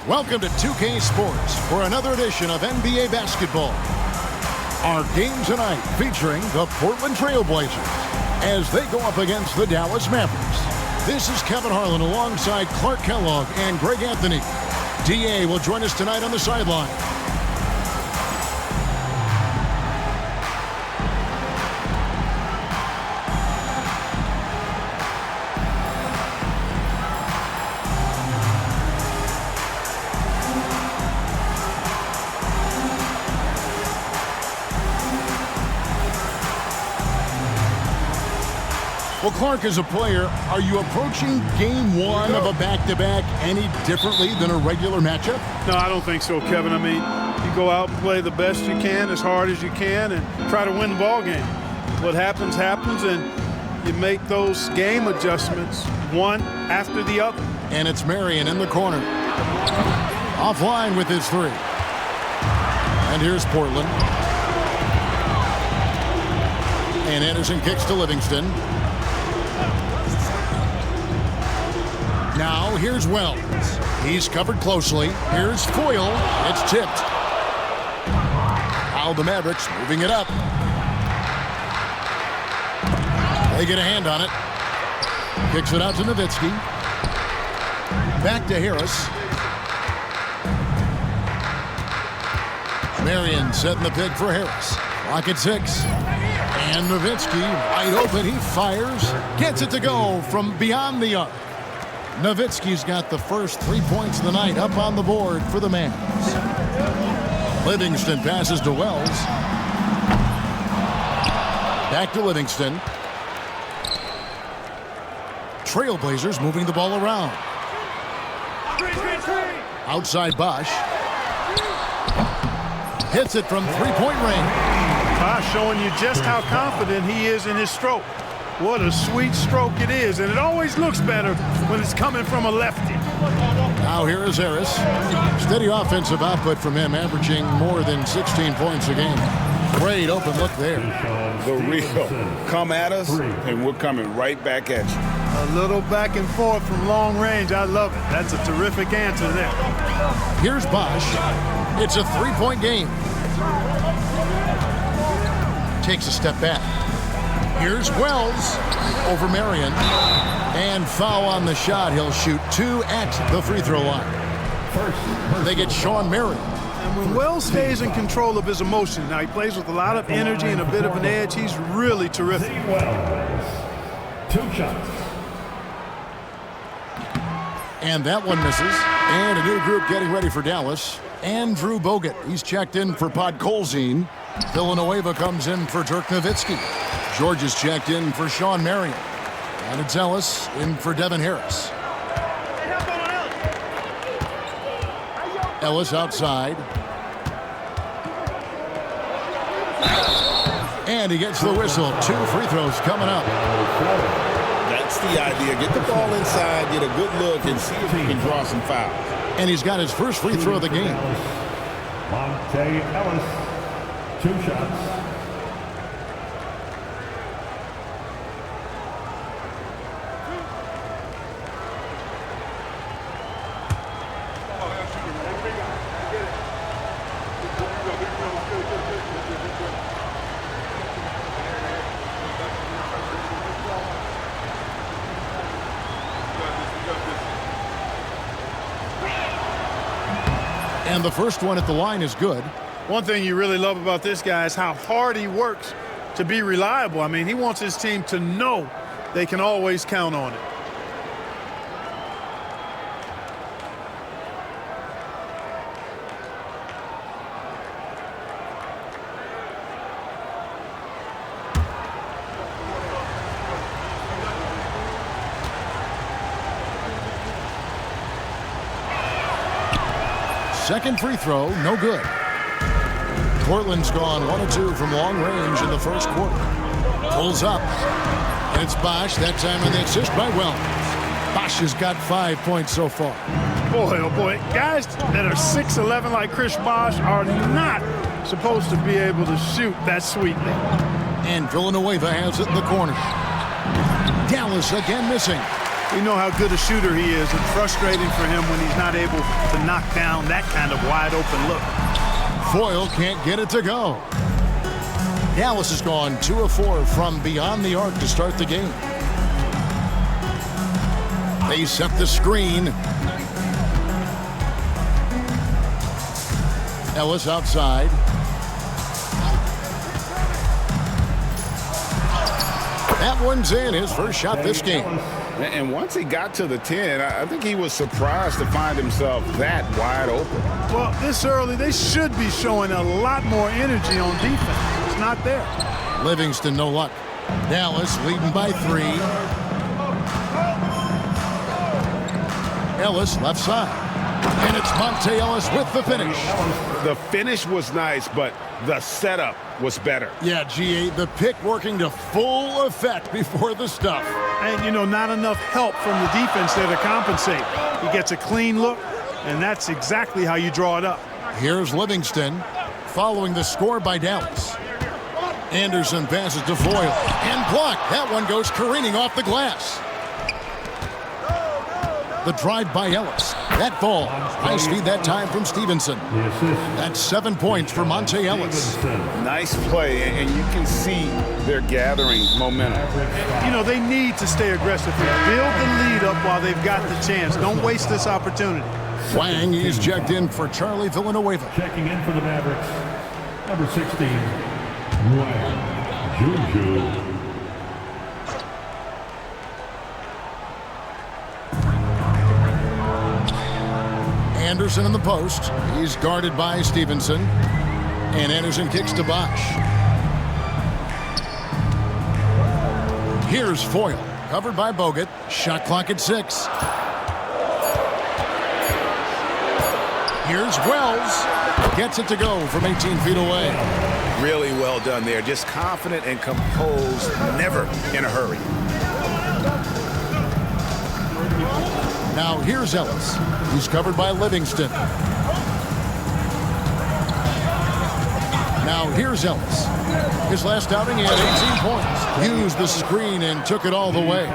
Welcome to 2K Sports for another edition of NBA basketball. Our game tonight featuring the Portland Trail Blazers as they go up against the Dallas Mavericks. This is Kevin Harlan alongside Clark Kellogg and Greg Anthony. DA will join us tonight on the sideline. Well, Clark, as a player, are you approaching game one of a back-to-back any differently than a regular matchup? No, I don't think so, Kevin. I mean, you go out and play the best you can, as hard as you can, and try to win the ball game. What happens, happens, and you make those game adjustments one after the other. And it's Marion in the corner. Offline with his three. And here's Portland. And Anderson kicks to Livingston. Now, here's Wells. He's covered closely. Here's Foyle. It's tipped. Now the Mavericks moving it up. They get a hand on it. Kicks it out to Nowitzki. Back to Harris. Marion setting the pick for Harris. Clock at 6. And Nowitzki wide open. He fires. Gets it to go from beyond the arc. Nowitzki's got the first 3 points of the night up on the board for the Mavs. Livingston passes to Wells. Back to Livingston. Trailblazers moving the ball around. Outside Bosch. Hits it from three-point range. Bosch showing you just how confident he is in his stroke. What a sweet stroke it is, and it always looks better when it's coming from a lefty. Now here is Harris. Steady offensive output from him, averaging more than 16 points a game. Great open look there. The real. Come at us, and we're coming right back at you. A little back and forth from long range. I love it. That's a terrific answer there. Here's Bosch. It's a three-point game. Takes a step back. Here's Wells over Marion. And foul on the shot. He'll shoot 2 at the free throw line. They get Sean Marion. And when Wells stays in control of his emotions, now he plays with a lot of energy and a bit of an edge, he's really terrific. 2 shots. And that one misses. And a new group getting ready for Dallas. Andrew Bogut. He's checked in for Podkolzin. Villanueva comes in for Dirk Nowitzki. George is checked in for Sean Marion. And it's Ellis in for Devin Harris. Ellis outside. And he gets the whistle. 2 free throws coming up. That's the idea. Get the ball inside, get a good look, and see if he can draw some fouls. And he's got his first free throw of the game. Monte Ellis, 2 shots. And the first one at the line is good. One thing you really love about this guy is how hard he works to be reliable. I mean, he wants his team to know they can always count on it. Second free throw, no good. Portland's gone 1 of 2 from long range in the first quarter. Pulls up. And it's Bosch, that time on the assist by Wells. Bosch has got 5 points so far. Boy, oh boy, guys that are 6'11" like Chris Bosch are not supposed to be able to shoot that sweetly. And Villanueva has it in the corner. Dallas again missing. We know how good a shooter he is. It's frustrating for him when he's not able to knock down that kind of wide open look. Foyle can't get it to go. Dallas has gone 2 of 4 from beyond the arc to start the game. They set the screen. Ellis outside. That one's in, his first shot this game. And once he got to the 10, I think he was surprised to find himself that wide open. Well, this early, they should be showing a lot more energy on defense. It's not there. Livingston, no luck. Dallas leading by 3. Ellis left side. And it's Monte Ellis with the finish. The finish was nice, but the setup was better. Yeah, G8, the pick working to full effect before the stuff. And, you know, not enough help from the defense there to compensate. He gets a clean look, and that's exactly how you draw it up. Here's Livingston following the score by Dallas. Anderson passes to Foyle and blocked. That one goes careening off the glass. The drive by Ellis. That ball, high speed that time from Stevenson. That's 7 points for Monte Ellis. Nice play, and you can see they're gathering momentum. You know, they need to stay aggressive here. Build the lead up while they've got the chance. Don't waste this opportunity. Wang is checked in for Charlie Villanueva. Checking in for the Mavericks, number 16, Wang Juju. Anderson in the post. He's guarded by Stevenson. And Anderson kicks to Bosch. Here's Foyle, covered by Bogut. Shot clock at 6. Here's Wells. Gets it to go from 18 feet away. Really well done there. Just confident and composed, never in a hurry. Now here's Ellis. He's covered by Livingston. Now here's Ellis. His last outing, he had 18 points. Used the screen and took it all the way.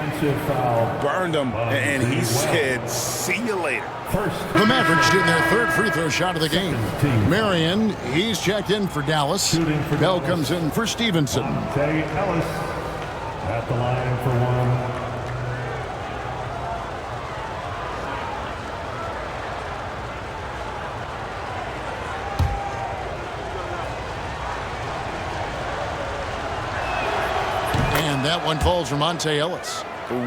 Burned him, and he said, see you later. The Mavericks did their 3rd free throw shot of the game. Marion, he's checked in for Dallas. Bell comes in for Stevenson. Ellis at the line for 1. That one falls for Monte Ellis.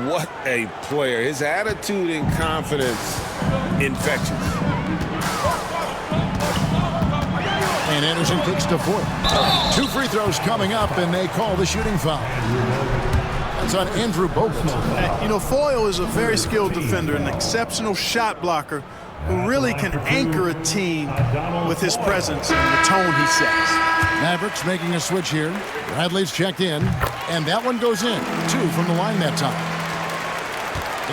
What a player. His attitude and confidence infectious. And Anderson kicks to Foyle. 2 free throws coming up, and they call the shooting foul. That's on Andrew Bogut. You know, Foyle is a very skilled defender, an exceptional shot blocker who really can anchor a team with his presence and the tone he sets. Mavericks making a switch here. Bradley's checked in, and that one goes in. 2 from the line that time.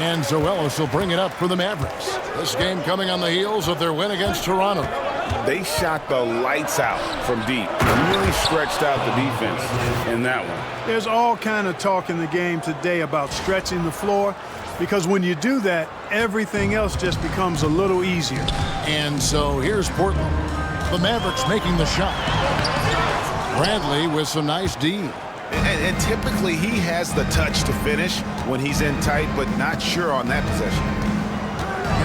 And Zoelos will bring it up for the Mavericks. This game coming on the heels of their win against Toronto. They shot the lights out from deep. Really stretched out the defense in that one. There's all kind of talk in the game today about stretching the floor, because when you do that, everything else just becomes a little easier. And so here's Portland. The Mavericks making the shot. Bradley with some nice D. And typically he has the touch to finish when he's in tight, but not sure on that possession.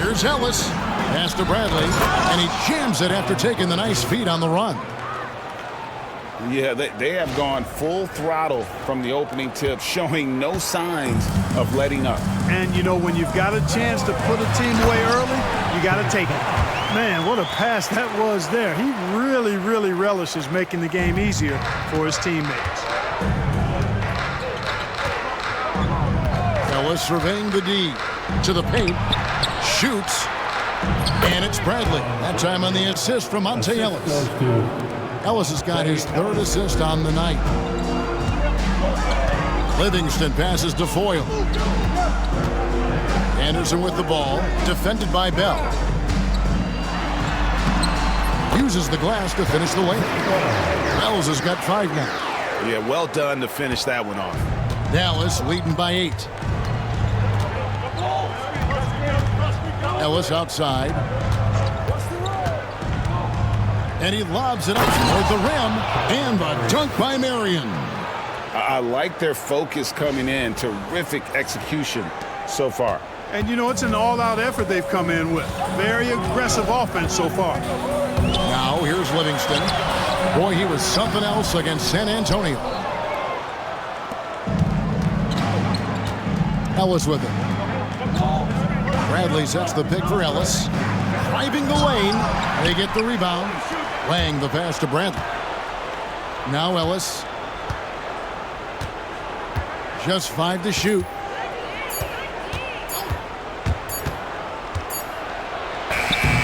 Here's Ellis. Pass to Bradley, and he jams it after taking the nice feed on the run. Yeah, they have gone full throttle from the opening tip, showing no signs of letting up. And, you know, when you've got a chance to put a team away early, you got to take it. Man, what a pass that was there. He really, really relishes making the game easier for his teammates. Ellis surveying the D. To the paint. Shoots. And it's Bradley. That time on the assist from Monte Ellis. Ellis has got his 3rd assist on the night. Livingston passes to Foyle. Anderson with the ball. Defended by Bell. Uses the glass to finish the lane. Wells has got 5 now. Yeah, well done to finish that one off. Dallas leading by 8. Ellis outside. And he lobs it up toward the rim. And a dunk by Marion. I like their focus coming in. Terrific execution so far. And, you know, it's an all-out effort they've come in with. Very aggressive offense so far. Now, here's Livingston. Boy, he was something else against San Antonio. Ellis with it. Bradley sets the pick for Ellis. Driving the lane. They get the rebound. Laying the pass to Bradley. Now Ellis. Just 5 to shoot.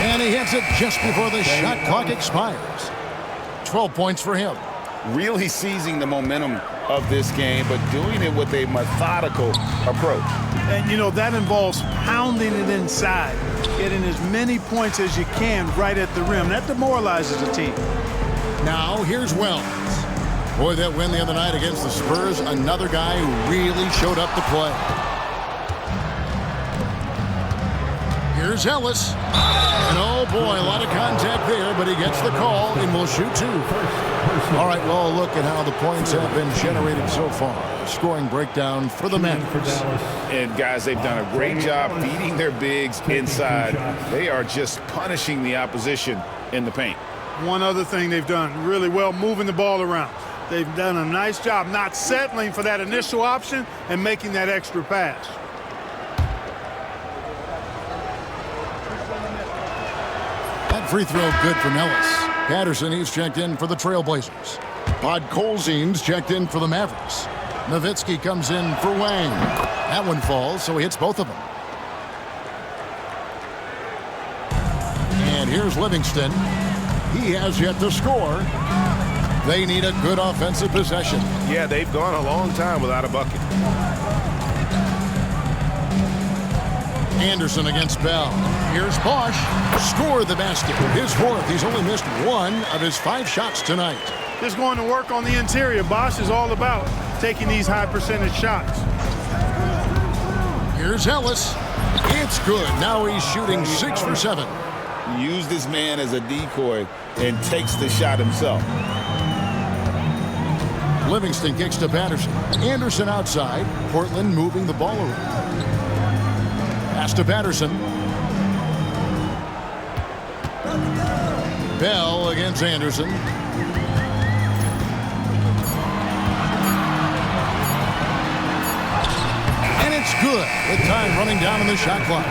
And he hits it just before the shot clock expires. 12 points for him. Really seizing the momentum of this game, but doing it with a methodical approach. And, you know, that involves pounding it inside, getting as many points as you can right at the rim. That demoralizes the team. Now, here's Wells. Boy, that win the other night against the Spurs, another guy who really showed up to play. Here's Ellis. And oh boy, a lot of contact there, but he gets the call and will shoot 2. All right, well, look at how the points have been generated so far. Scoring breakdown for the Mavericks. And guys, they've done a great job feeding their bigs inside. They are just punishing the opposition in the paint. One other thing they've done really well, moving the ball around. They've done a nice job not settling for that initial option and making that extra pass. That free throw good from Ellis. Patterson, he's checked in for the Trailblazers. Podkolzin's checked in for the Mavericks. Nowitzki comes in for Wang. That one falls, so he hits both of them. And here's Livingston. He has yet to score. They need a good offensive possession. Yeah, they've gone a long time without a bucket. Anderson against Bell. Here's Bosch. Score the basket. His 4th. He's only missed 1 of his 5 shots tonight. Just going to work on the interior. Bosch is all about taking these high percentage shots. Here's Ellis. It's good. Now he's shooting 6 for 7. Used his man as a decoy and takes the shot himself. Livingston kicks to Patterson. Anderson outside. Portland moving the ball around. Pass to Patterson. Bell against Anderson. And it's good. With time running down on the shot clock.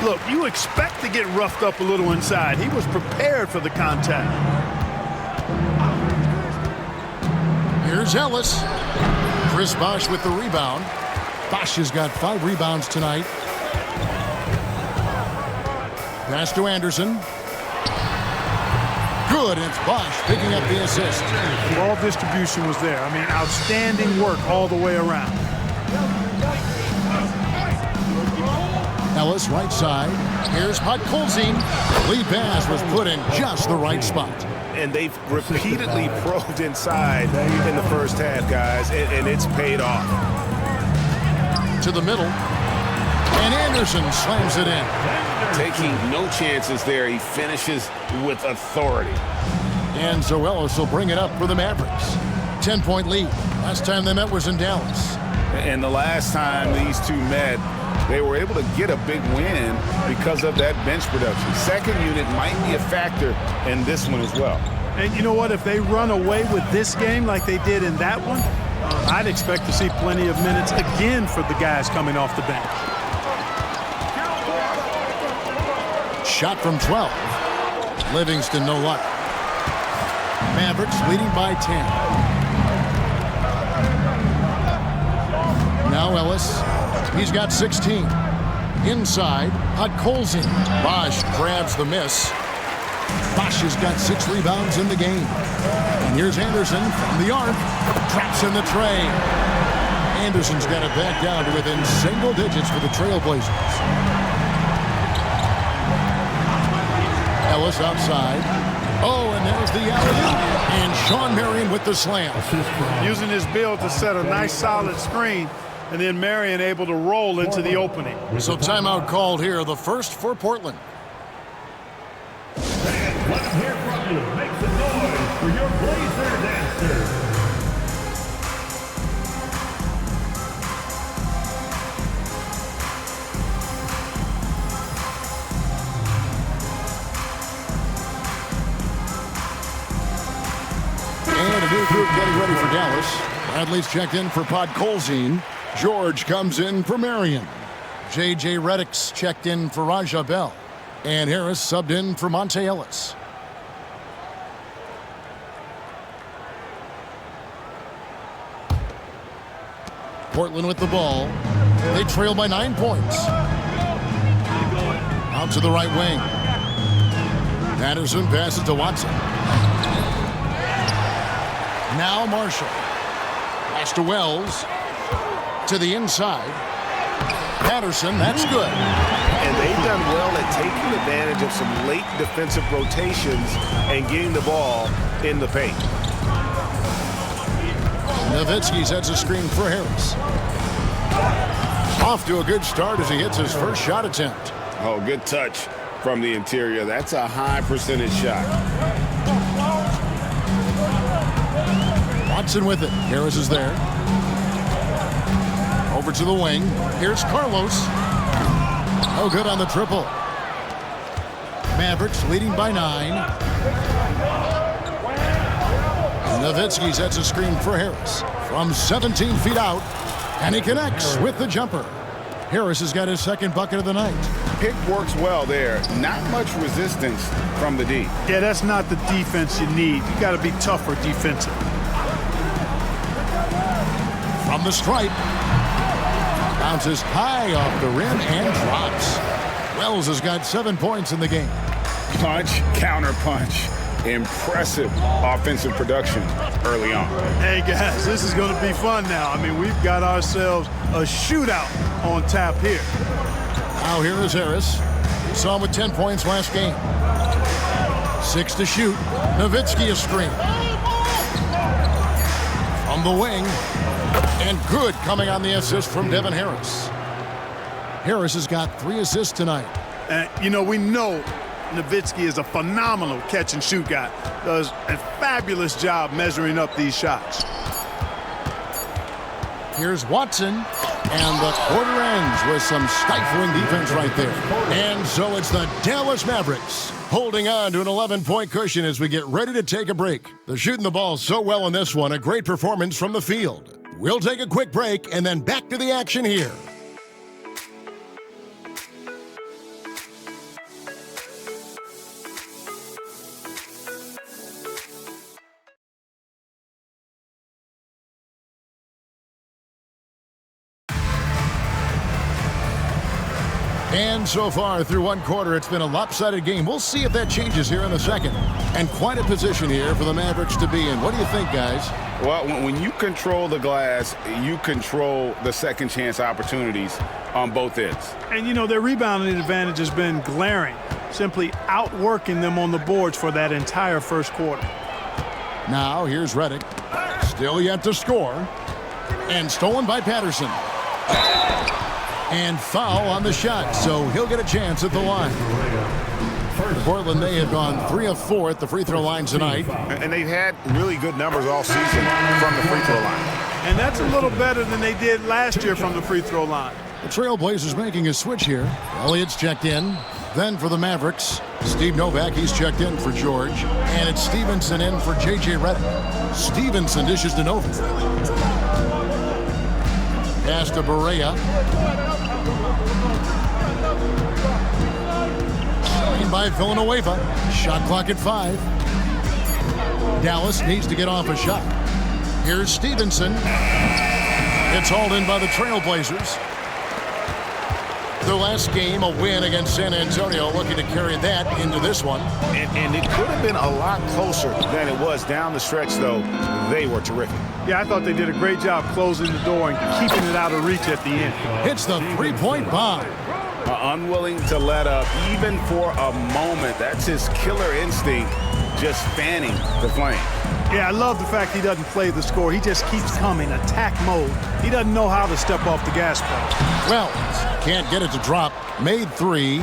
Look, you expect to get roughed up a little inside. He was prepared for the contact. Here's Ellis. Chris Bosch with the rebound. Bosch has got 5 rebounds tonight. Pass to Anderson. Good, and it's Bosch picking up the assist. Ball distribution was there. I mean, outstanding work all the way around. Ellis right side. Here's Podkolzin. Lead pass was put in just the right spot. And they've repeatedly probed inside in the first half, guys, and it's paid off. To the middle. And Anderson slams it in. Taking no chances there. He finishes with authority. And so Ellis will bring it up for the Mavericks. 10-point lead. Last time they met was in Dallas. And the last time these two met, they were able to get a big win because of that bench production. Second unit might be a factor in this one as well. And you know what? If they run away with this game like they did in that one, I'd expect to see plenty of minutes again for the guys coming off the bench. Shot from 12. Livingston, no luck. Mavericks leading by 10. Now Ellis. He's got 16. Inside, Podkolzin. Bosch grabs the miss. Bosch has got 6 rebounds in the game. And here's Anderson from the arc. Traps in the tray. Anderson's got it back down to within single digits for the Trailblazers. Ellis outside. Oh, and there's the alley-oop. And Sean Marion with the slam. Using his build to set a nice solid screen and then Marion able to roll into the opening. So timeout called here, the first for Portland. And let's hear from you. Make some noise for your Blazer dancers. And a new group getting ready for Dallas. Bradley's checked in for Podkolzin. George comes in for Marion. J.J. Redick's checked in for Raja Bell. And Harris subbed in for Monte Ellis. Portland with the ball. They trail by 9 points. Out to the right wing. Patterson passes to Watson. Now Marshall. Pass to Wells. To the inside. Patterson, that's good. And they've done well at taking advantage of some late defensive rotations and getting the ball in the paint. Nowitzki sets a screen for Harris. Off to a good start as he hits his first shot attempt. Oh, good touch from the interior. That's a high percentage shot. Watson with it. Harris is there. Over to the wing. Here's Carlos. Oh, good on the triple. Mavericks leading by 9. Nowitzki sets a screen for Harris from 17 feet out, and he connects with the jumper. Harris has got his second bucket of the night. Pick works well there. Not much resistance from the D. Yeah, that's not the defense you need. You got to be tougher defensive. From the stripe. Bounces high off the rim and drops. Wells has got 7 points in the game. Punch, counter punch. Impressive offensive production early on. Hey, guys, this is going to be fun now. I mean, we've got ourselves a shootout on tap here. Now here is Harris. We saw him with 10 points last game. 6 to shoot. Nowitzki a screen. From the wing. And good coming on the assist from Devin Harris. Harris has got 3 assists tonight. And, you know, we know Nowitzki is a phenomenal catch-and-shoot guy. Does a fabulous job measuring up these shots. Here's Watson. And the quarter ends with some stifling defense right there. And so it's the Dallas Mavericks holding on to an 11-point cushion as we get ready to take a break. They're shooting the ball so well in this one. A great performance from the field. We'll take a quick break and then back to the action here. And so far through one quarter, it's been a lopsided game. We'll see if that changes here in the second. And quite a position here for the Mavericks to be in. What do you think, guys? Well, when you control the glass, you control the second chance opportunities on both ends. And, you know, their rebounding advantage has been glaring, simply outworking them on the boards for that entire first quarter. Now here's Redick. Still yet to score. And stolen by Patterson. And foul on the shot, so he'll get a chance at the line. Portland, they have gone 3 of 4 at the free throw line tonight. And they've had really good numbers all season from the free throw line. And that's a little better than they did last year from the free throw line. The Trailblazers making a switch here. Elliott's checked in. Then for the Mavericks, Steve Novak, he's checked in for George. And it's Stevenson in for J.J. Redick. Stevenson dishes to Novak. Pass to Barea. By Villanueva. Shot clock at 5. Dallas needs to get off a shot. Here's Stevenson. It's hauled in by the Trailblazers. Their last game, a win against San Antonio, looking to carry that into this one. And it could have been a lot closer than it was down the stretch, though. They were terrific. Yeah, I thought they did a great job closing the door and keeping it out of reach at the end. Hits the three-point bomb. Unwilling to let up even for a moment. That's his killer instinct, just fanning the flame. Yeah, I love the fact he doesn't play the score. He just keeps coming, attack mode. He doesn't know how to step off the gas pedal. Wells can't get it to drop. Made 3,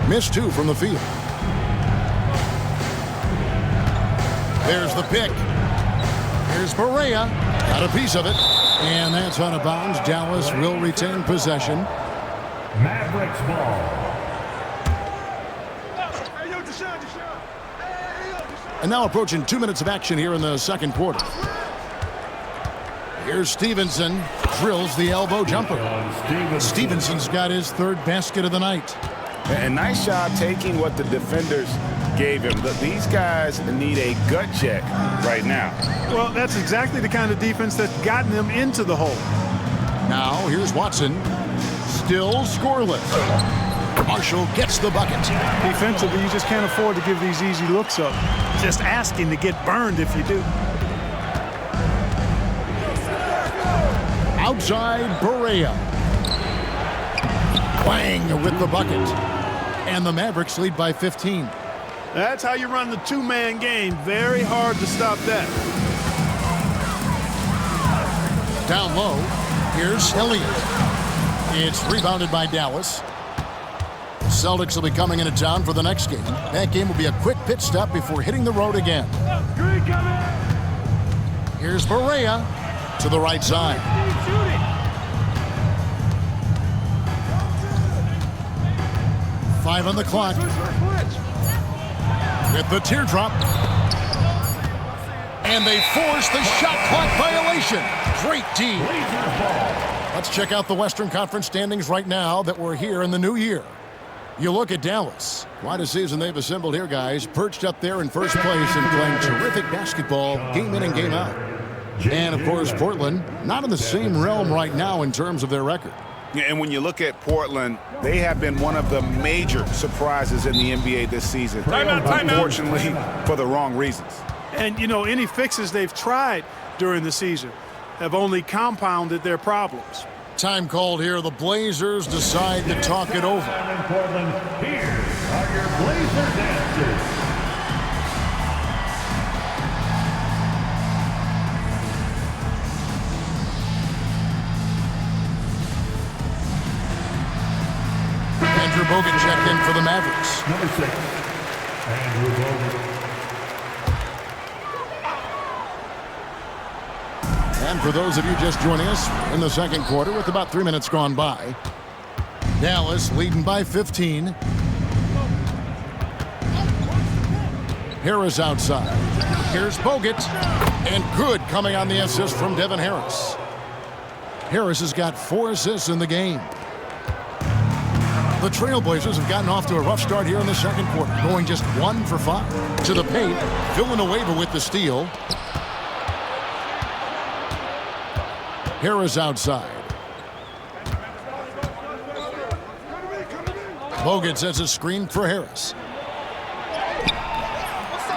missed 2 from the field. There's the pick. Here's Barea. Got a piece of it. And that's out of bounds. Dallas will retain possession. Mavericks ball. And now approaching 2 minutes of action here in the second quarter. Here's Stevenson. Drills the elbow jumper. Stevenson's got his 3rd basket of the night. And nice job taking what the defenders gave him. These guys need a gut check right now. Well, that's exactly the kind of defense that's gotten them into the hole. Now here's Watson. Still scoreless. Marshall gets the bucket. Defensively, you just can't afford to give these easy looks up. Just asking to get burned if you do. Outside Barea. Wang with the bucket. And the Mavericks lead by 15. That's how you run the 2-man game. Very hard to stop that. Down low, here's Elliott. It's rebounded by Dallas. Celtics will be coming into town for the next game. That game will be a quick pit stop before hitting the road again. Here's Barea to the right side. Five on the clock. With the teardrop. And they force the shot clock violation. Great team. Let's check out the Western Conference standings right now that we're here in the new year. You look at Dallas. Quite a season they've assembled here, guys. Perched up there in first place and playing terrific basketball game in and game out. And, of course, Portland, not in the same realm right now in terms of their record. Yeah, and when you look at Portland, they have been one of the major surprises in the NBA this season. Unfortunately, for the wrong reasons. And, you know, any fixes they've tried during the season have only compounded their problems. Time called here. The Blazers decide to talk it over. In Portland, here are your Blazer dances. Andrew Bogut checked in for the Mavericks. Number 6, Andrew Bogut. And for those of you just joining us in the second quarter with about 3 minutes gone by, Dallas leading by 15. Harris outside. Here's Bogut. And good coming on the assist from Devin Harris. Harris has got 4 assists in the game. The Trailblazers have gotten off to a rough start here in the second quarter, going just 1 for 5. To the paint, Villanueva with the steal. Harris outside. Bogut sets a screen for Harris.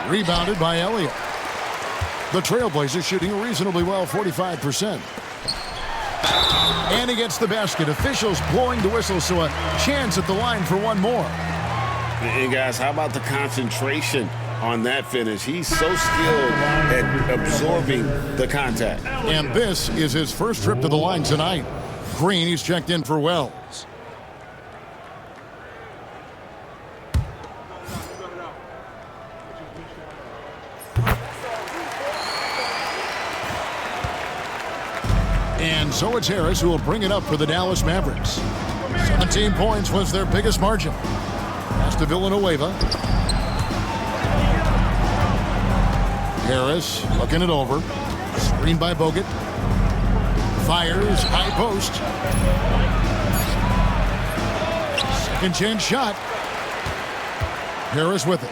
Rebounded by Elliott. The Trailblazers shooting reasonably well, 45%. And he gets the basket. Officials blowing the whistle, so a chance at the line for one more. And guys, how about the concentration on that finish? He's so skilled at absorbing the contact. And this is his first trip to the line tonight. Green, he's checked in for Wells. And so it's Harris who will bring it up for the Dallas Mavericks. 17 points was their biggest margin. Pass to Villanueva. Harris looking it over. Screen by Bogut. Fires, high post. Second chance shot. Harris with it.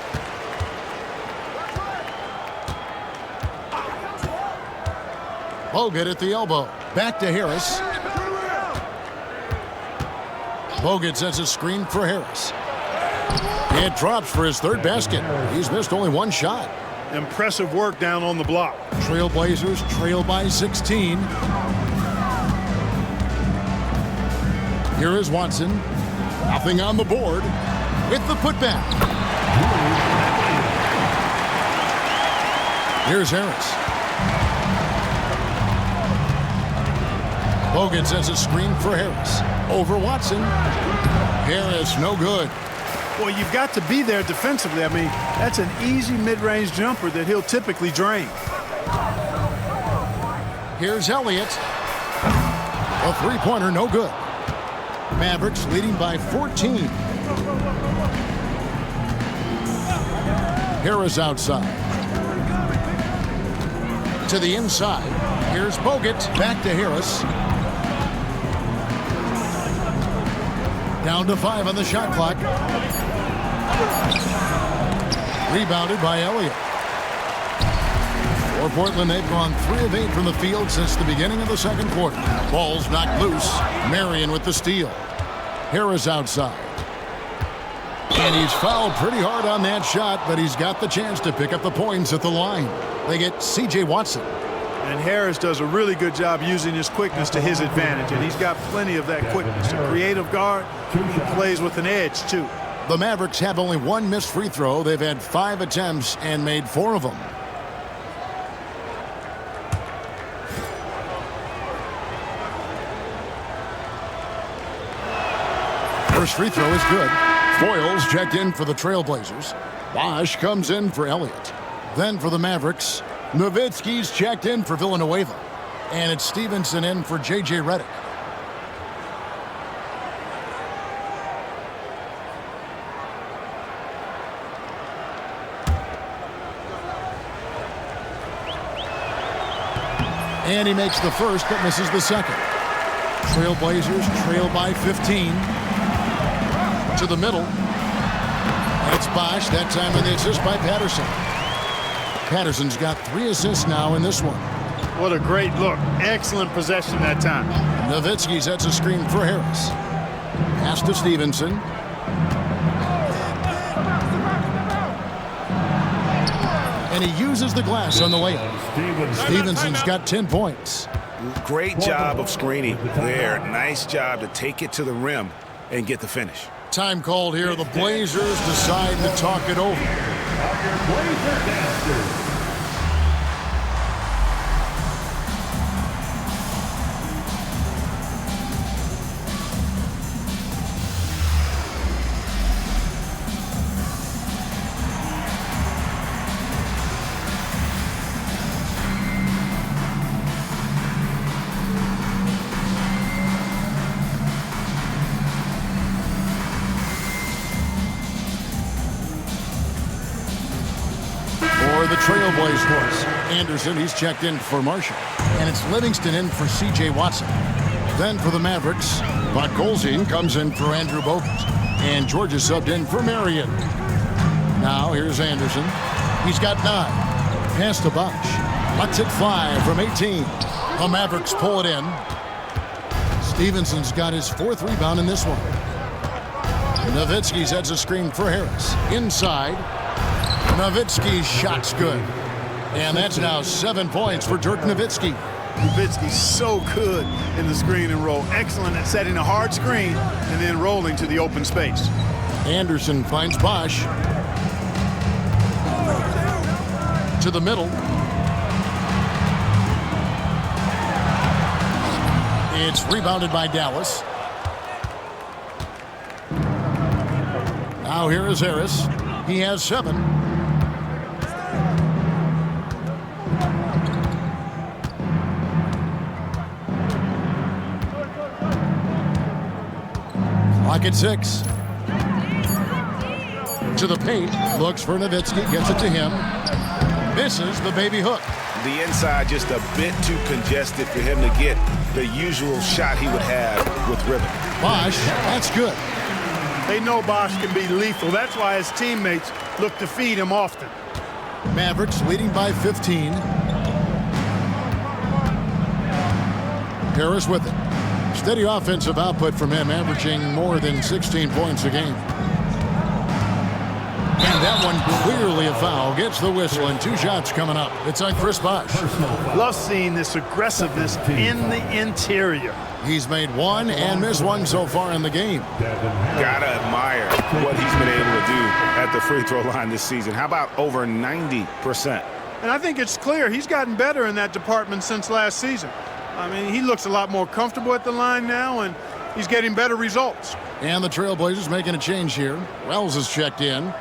Bogut at the elbow. Back to Harris. Bogut sets a screen for Harris. It drops for his 3rd basket. He's missed only 1 shot. Impressive work down on the block. Trailblazers trail by 16. Here is Watson. Nothing on the board with the putback. Here's Harris. Bogut sends a screen for Harris. Over Watson. Harris, no good. Well, you've got to be there defensively. I mean, that's an easy mid-range jumper that he'll typically drain. Here's Elliott. A three-pointer, no good. Mavericks leading by 14. Harris outside. To the inside. Here's Bogut. Back to Harris. Down to 5 on the shot clock. Rebounded by Elliott. For Portland, they've gone 3 of 8 from the field since the beginning of the second quarter. Ball's knocked loose. Marion with the steal. Harris outside. And he's fouled pretty hard on that shot, but he's got the chance to pick up the points at the line. They get C.J. Watson. And Harris does a really good job using his quickness to his advantage, and he's got plenty of that quickness. A creative guard who plays with an edge, too. The Mavericks have only 1 missed free throw. They've had 5 attempts and made 4 of them. First free throw is good. Foyles checked in for the Trailblazers. Bosch comes in for Elliott. Then for the Mavericks, Nowitzki's checked in for Villanueva. And it's Stevenson in for J.J. Redick. And he makes the first but misses the second. Trailblazers trail by 15. To the middle. It's Bosch, that time with the assist by Patterson. Patterson's got 3 assists now in this one. What a great look. Excellent possession that time. Nowitzki sets a screen for Harris. Pass to Stevenson. And he uses the glass on the layup. Stevenson's got 10 points. Great job of screening there. Nice job to take it to the rim and get the finish. Time called here. The Blazers decide to talk it over. The Trailblazers. Anderson, he's checked in for Marshall. And it's Livingston in for C.J. Watson. Then for the Mavericks, Podkolzin comes in for Andrew Bogut. And Georgia subbed in for Marion. Now here's Anderson. He's got 9. Pass to Bosch. Lets it fly from 18. The Mavericks pull it in. Stevenson's got his 4th rebound in this one. Nowitzki sets a screen for Harris. Inside. Nowitzki's shot's good. And that's now 7 points for Dirk Nowitzki. Nowitzki's so good in the screen and roll. Excellent at setting a hard screen and then rolling to the open space. Anderson finds Bosch. To the middle. It's rebounded by Dallas. Now here is Harris. He has 7. Clock at 6. To the paint. Looks for Nowitzki. Gets it to him. Misses the baby hook. The inside just a bit too congested for him to get the usual shot he would have with rhythm. Bosch, that's good. They know Bosch can be lethal. That's why his teammates look to feed him often. Mavericks leading by 15. Harris with it. Steady offensive output from him, averaging more than 16 points a game. And that one clearly a foul. Gets the whistle, and 2 shots coming up. It's on Chris Bosch. Love seeing this aggressiveness in the interior. He's made 1 and missed 1 so far in the game. Gotta admire what he's been able to do at the free throw line this season. How about over 90%? And I think it's clear he's gotten better in that department since last season. I mean, he looks a lot more comfortable at the line now, and he's getting better results. And the Trailblazers making a change here. Wells is checked in.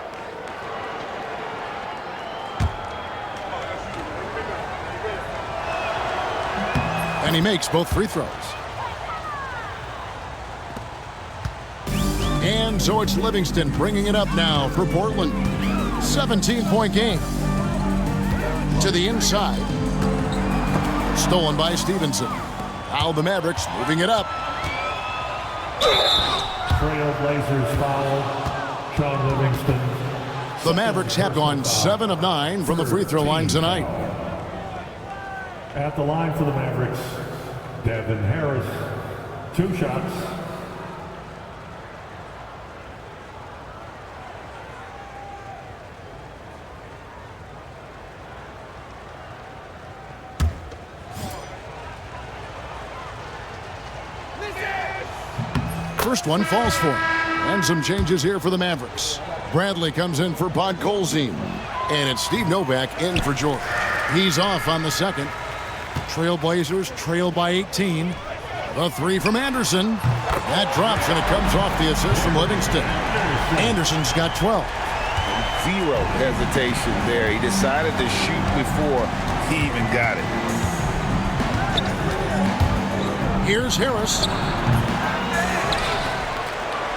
And he makes both free throws. And so it's Livingston bringing it up now for Portland. 17-point game. To the inside. Stolen by Stevenson. Now the Mavericks moving it up. Trailblazers foul. Sean Livingston. The Mavericks have gone 7 of 9 from the free throw line tonight. At the line for the Mavericks, Devin Harris, 2 shots. First one falls for him. And some changes here for the Mavericks. Bradley comes in for Podkolzin. And it's Steve Novak in for Jordan. He's off on the second. Trailblazers trail by 18. The three from Anderson. That drops, and it comes off the assist from Livingston. Anderson's got 12. Zero hesitation there. He decided to shoot before he even got it. Here's Harris.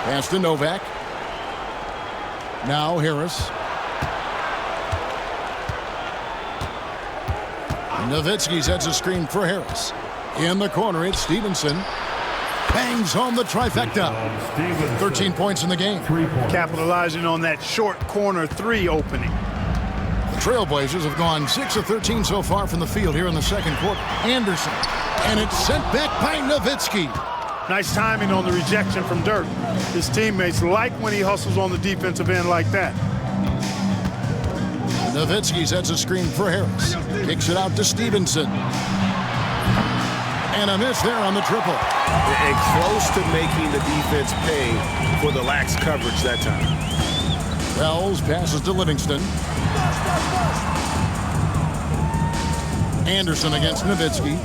Pass to Novak. Now Harris. Nowitzki sets a screen for Harris. In the corner, it's Stevenson. Bangs home the trifecta. 13 points in the game. Capitalizing on that short corner 3 opening. The Trailblazers have gone 6 of 13 so far from the field here in the second quarter. Anderson. And it's sent back by Nowitzki. Nice timing on the rejection from Dirk. His teammates like when he hustles on the defensive end like that. Nowitzki sets a screen for Harris. Kicks it out to Stevenson. And a miss there on the triple. And close to making the defense pay for the lax coverage that time. Wells passes to Livingston. Anderson against Nowitzki.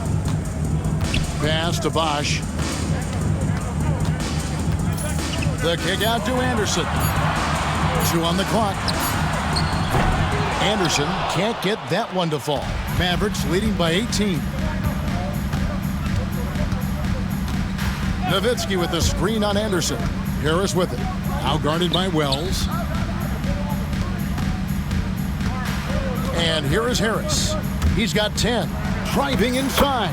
Pass to Bosch. The kick out to Anderson. 2 on the clock. Anderson can't get that one to fall. Mavericks leading by 18. Nowitzki with the screen on Anderson. Harris with it. Now guarded by Wells. And here is Harris. He's got 10. Driving inside.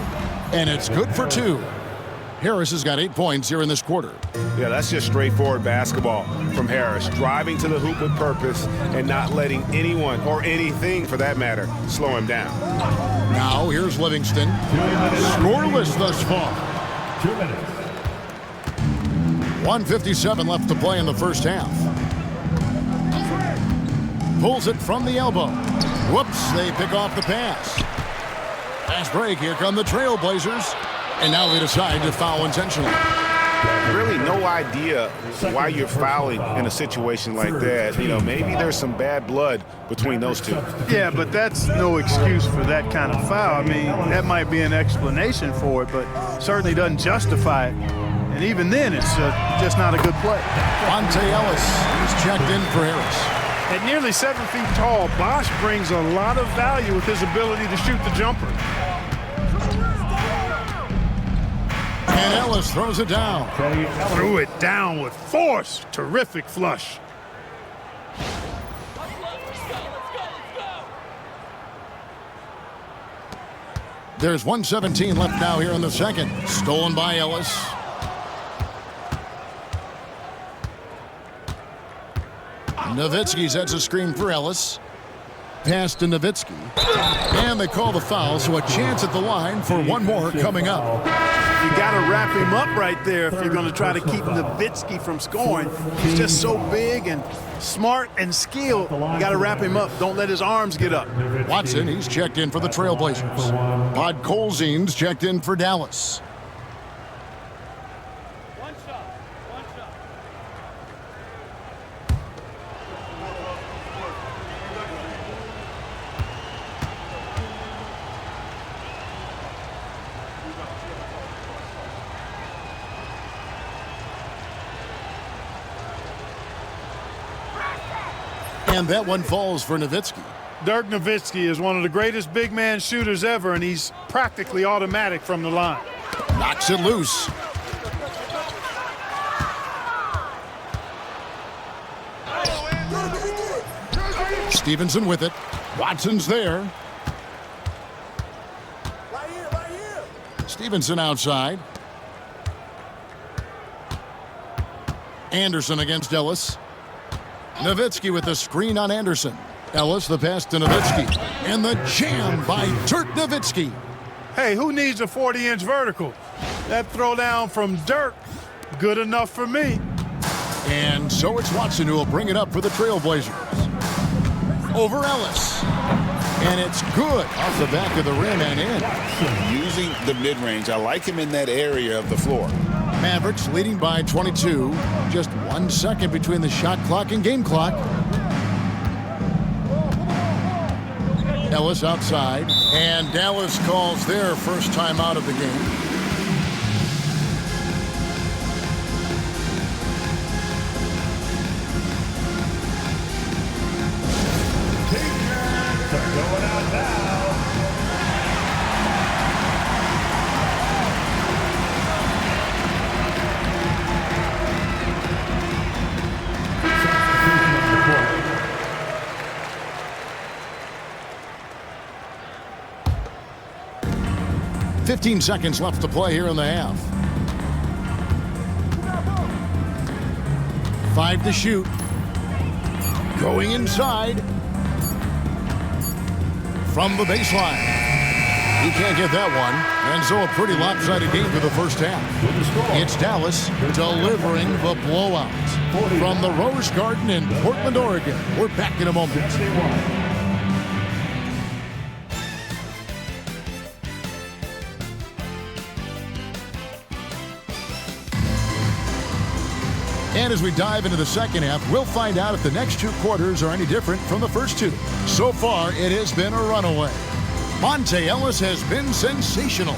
And it's good for 2. Harris has got 8 points here in this quarter. Yeah, that's just straightforward basketball from Harris. Driving to the hoop with purpose and not letting anyone, or anything for that matter, slow him down. Now here's Livingston. Scoreless thus far. 2 minutes. 1:57 left to play in the first half. Pulls it from the elbow. Whoops, they pick off the pass. Last break, here come the Trailblazers. And now they decide to foul intentionally. Really no idea why you're fouling in a situation like that. You know, maybe there's some bad blood between those two. Yeah, but that's no excuse for that kind of foul. I mean, that might be an explanation for it, but certainly doesn't justify it. And even then, it's just not a good play. Monte Ellis is checked in for Harris. At nearly 7 feet tall, Bosch brings a lot of value with his ability to shoot the jumper. And Ellis throws it down. Threw it down with force. Terrific flush. There's 1:17 left now here in the second. Stolen by Ellis. Nowitzki sets a screen for Ellis. Pass to Nowitzki. And they call the foul, so a chance at the line for one more coming up. You got to wrap him up right there if you're going to try to keep Nowitzki from scoring. He's just so big and smart and skilled. You got to wrap him up. Don't let his arms get up. Watson, he's checked in for the Trailblazers. Podkolzin's checked in for Dallas. And that one falls for Nowitzki. Dirk Nowitzki is one of the greatest big man shooters ever, and he's practically automatic from the line. Knocks it loose. Stevenson with it. Watson's there. Stevenson outside. Anderson against Ellis. Nowitzki with the screen on Anderson. Ellis the pass to Nowitzki. And the jam by Dirk Nowitzki. Hey, who needs a 40-inch vertical? That throwdown from Dirk, good enough for me. And so it's Watson who will bring it up for the Trailblazers. Over Ellis. And it's good off the back of the rim and in. Using the mid-range, I like him in that area of the floor. Mavericks leading by 22. Just 1 second between the shot clock and game clock. Ellis outside. And Dallas calls their first time out of the game. Going out now. Substitution on the court. $15 seconds left to play here in the half. 5 to shoot. Going inside. From the baseline. He can't get that one. And so a pretty lopsided game for the first half. It's Dallas delivering the blowout. From the Rose Garden in Portland, Oregon. We're back in a moment. And as we dive into the second half, we'll find out if the next 2 quarters are any different from the first 2. So far, it has been a runaway. Monte Ellis has been sensational.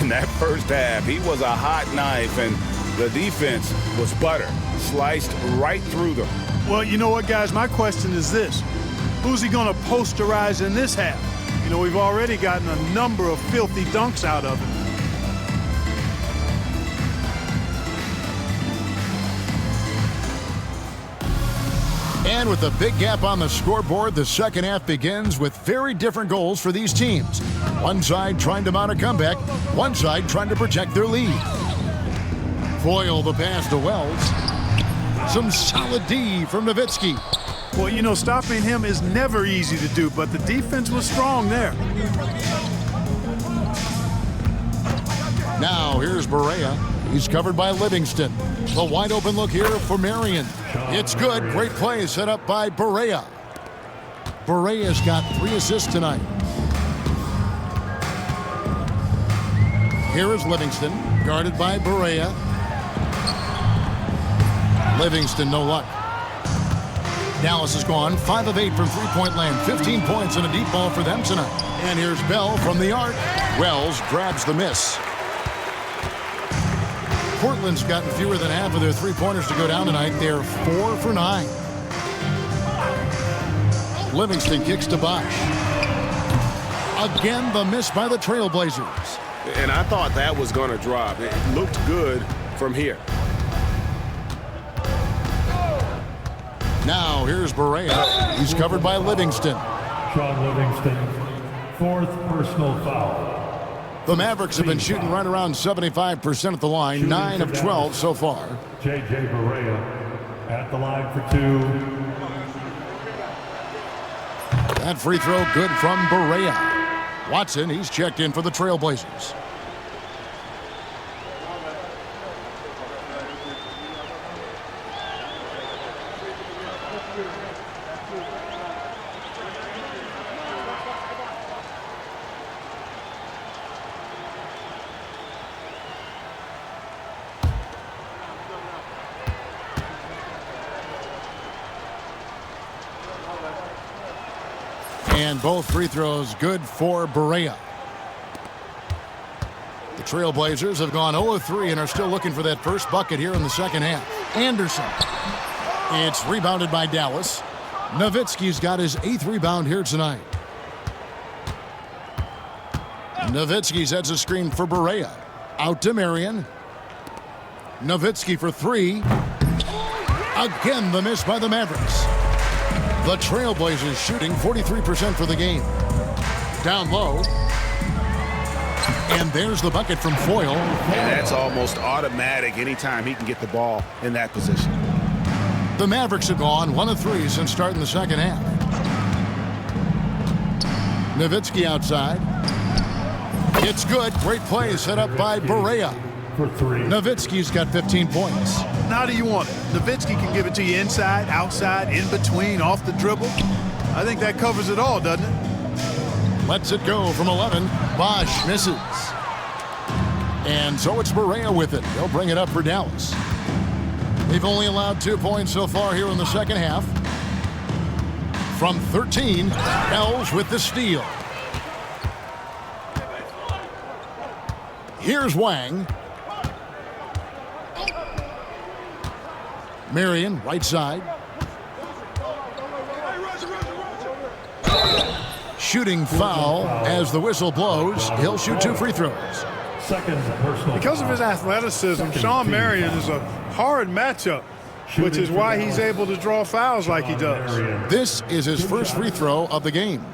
In that first half, he was a hot knife, and the defense was butter, sliced right through them. Well, you know what, guys? My question is this. Who's he going to posterize in this half? You know, we've already gotten a number of filthy dunks out of him. And with a big gap on the scoreboard, the second half begins with very different goals for these teams. One side trying to mount a comeback, one side trying to protect their lead. Foyle the pass to Wells. Some solid D from Nowitzki. Well, you know, stopping him is never easy to do, but the defense was strong there. Now here's Barea. He's covered by Livingston. The wide open look here for Marion. It's good. Great play set up by Barea. Barea's got 3 assists tonight. Here is Livingston, guarded by Barea. Livingston, no luck. Dallas is gone 5 of 8 from three-point land. 15 points and a deep ball for them tonight. And here's Bell from the arc. Wells grabs the miss. Portland's gotten fewer than half of their three-pointers to go down tonight. They're 4 for 9. Livingston kicks to Bosch. Again, the miss by the Trailblazers. And I thought that was going to drop. It looked good from here. Now, here's Barea. He's covered by Livingston. Sean Livingston, 4th personal foul. The Mavericks have been shooting right around 75% at the line, 9 of 12 so far. J.J. Barea at the line for 2. That free throw good from Barea. Watson, he's checked in for the Trailblazers. And both free throws good for Barea. The Trailblazers have gone 0-3 and are still looking for that first bucket here in the second half. Anderson. It's rebounded by Dallas. Nowitzki's got his 8th rebound here tonight. Nowitzki sets a screen for Barea. Out to Marion. Nowitzki for 3. Again, the miss by the Mavericks. The Trailblazers shooting 43% for the game. Down low. And there's the bucket from Foyle. And that's almost automatic anytime he can get the ball in that position. The Mavericks have gone 1 of 3 since starting the second half. Nowitzki outside. It's good. Great play set up by Barea. For 3. Nowitzki's got 15 points. How do you want it? Nowitzki can give it to you inside, outside, in between, off the dribble. I think that covers it all, doesn't it? Lets it go from 11. Bosch misses. And so it's Barea with it. They'll bring it up for Dallas. They've only allowed 2 points so far here in the second half. From 13, Els with the steal. Here's Wang. Marion, right side. Shooting foul as the whistle blows. He'll shoot 2 free throws. Second personal Because of his athleticism, Sean Marion is a hard matchup, which is why he's able to draw fouls like he does. This is his first free throw of the game.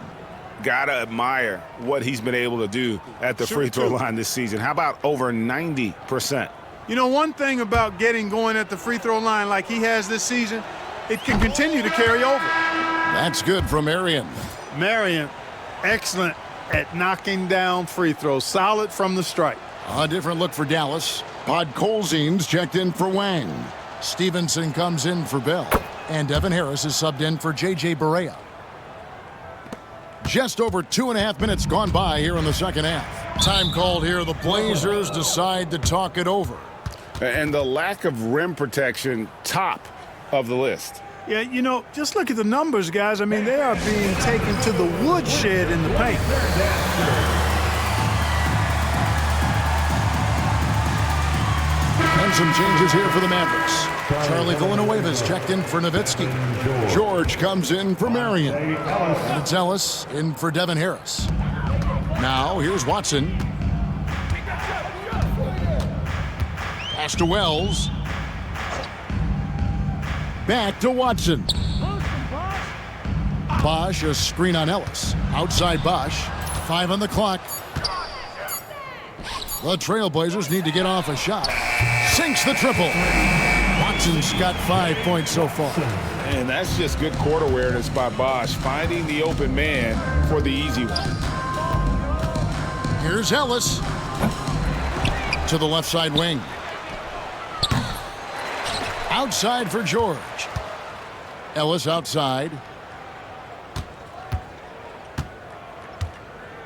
Gotta admire what he's been able to do at the free throw line this season. How about over 90%? You know, one thing about getting going at the free throw line like he has this season, it can continue to carry over. That's good from Marion. Marion, excellent at knocking down free throws. Solid from the stripe. A different look for Dallas. Podkolzin's checked in for Wang. Stevenson comes in for Bell. And Devin Harris is subbed in for J.J. Barea. Just over 2.5 minutes gone by here in the second half. Time called here. The Blazers decide to talk it over. And the lack of rim protection, top of the list. Yeah, you know, just look at the numbers, guys. I mean, they are being taken to the woodshed in the paint. And some changes here for the Mavericks. Charlie Villanueva's checked in for Nowitzki. George comes in for Marion. And it's Ellis in for Devin Harris. Now, here's Watson. Pass to Wells. Back to Watson. Bosch, a screen on Ellis. Outside Bosch. 5 on the clock. The Trailblazers need to get off a shot. Sinks the triple. Watson's got 5 points so far. And that's just good court awareness by Bosch, finding the open man for the easy one. Here's Ellis. To the left side wing. Outside for George. Ellis outside.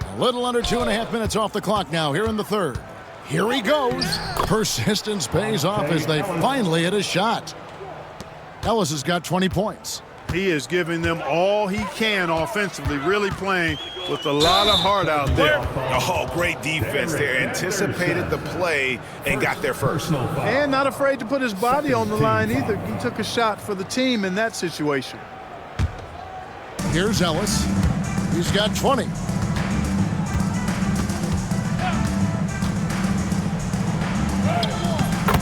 A little under 2.5 minutes off the clock now here in the third. Here he goes. Persistence pays off as they finally hit a shot. Ellis has got 20 points. He is giving them all he can offensively, really playing with a lot of heart out there. Oh, great defense there. Anticipated the play and got there first. And not afraid to put his body on the line either. He took a shot for the team in that situation. Here's Ellis. He's got 20.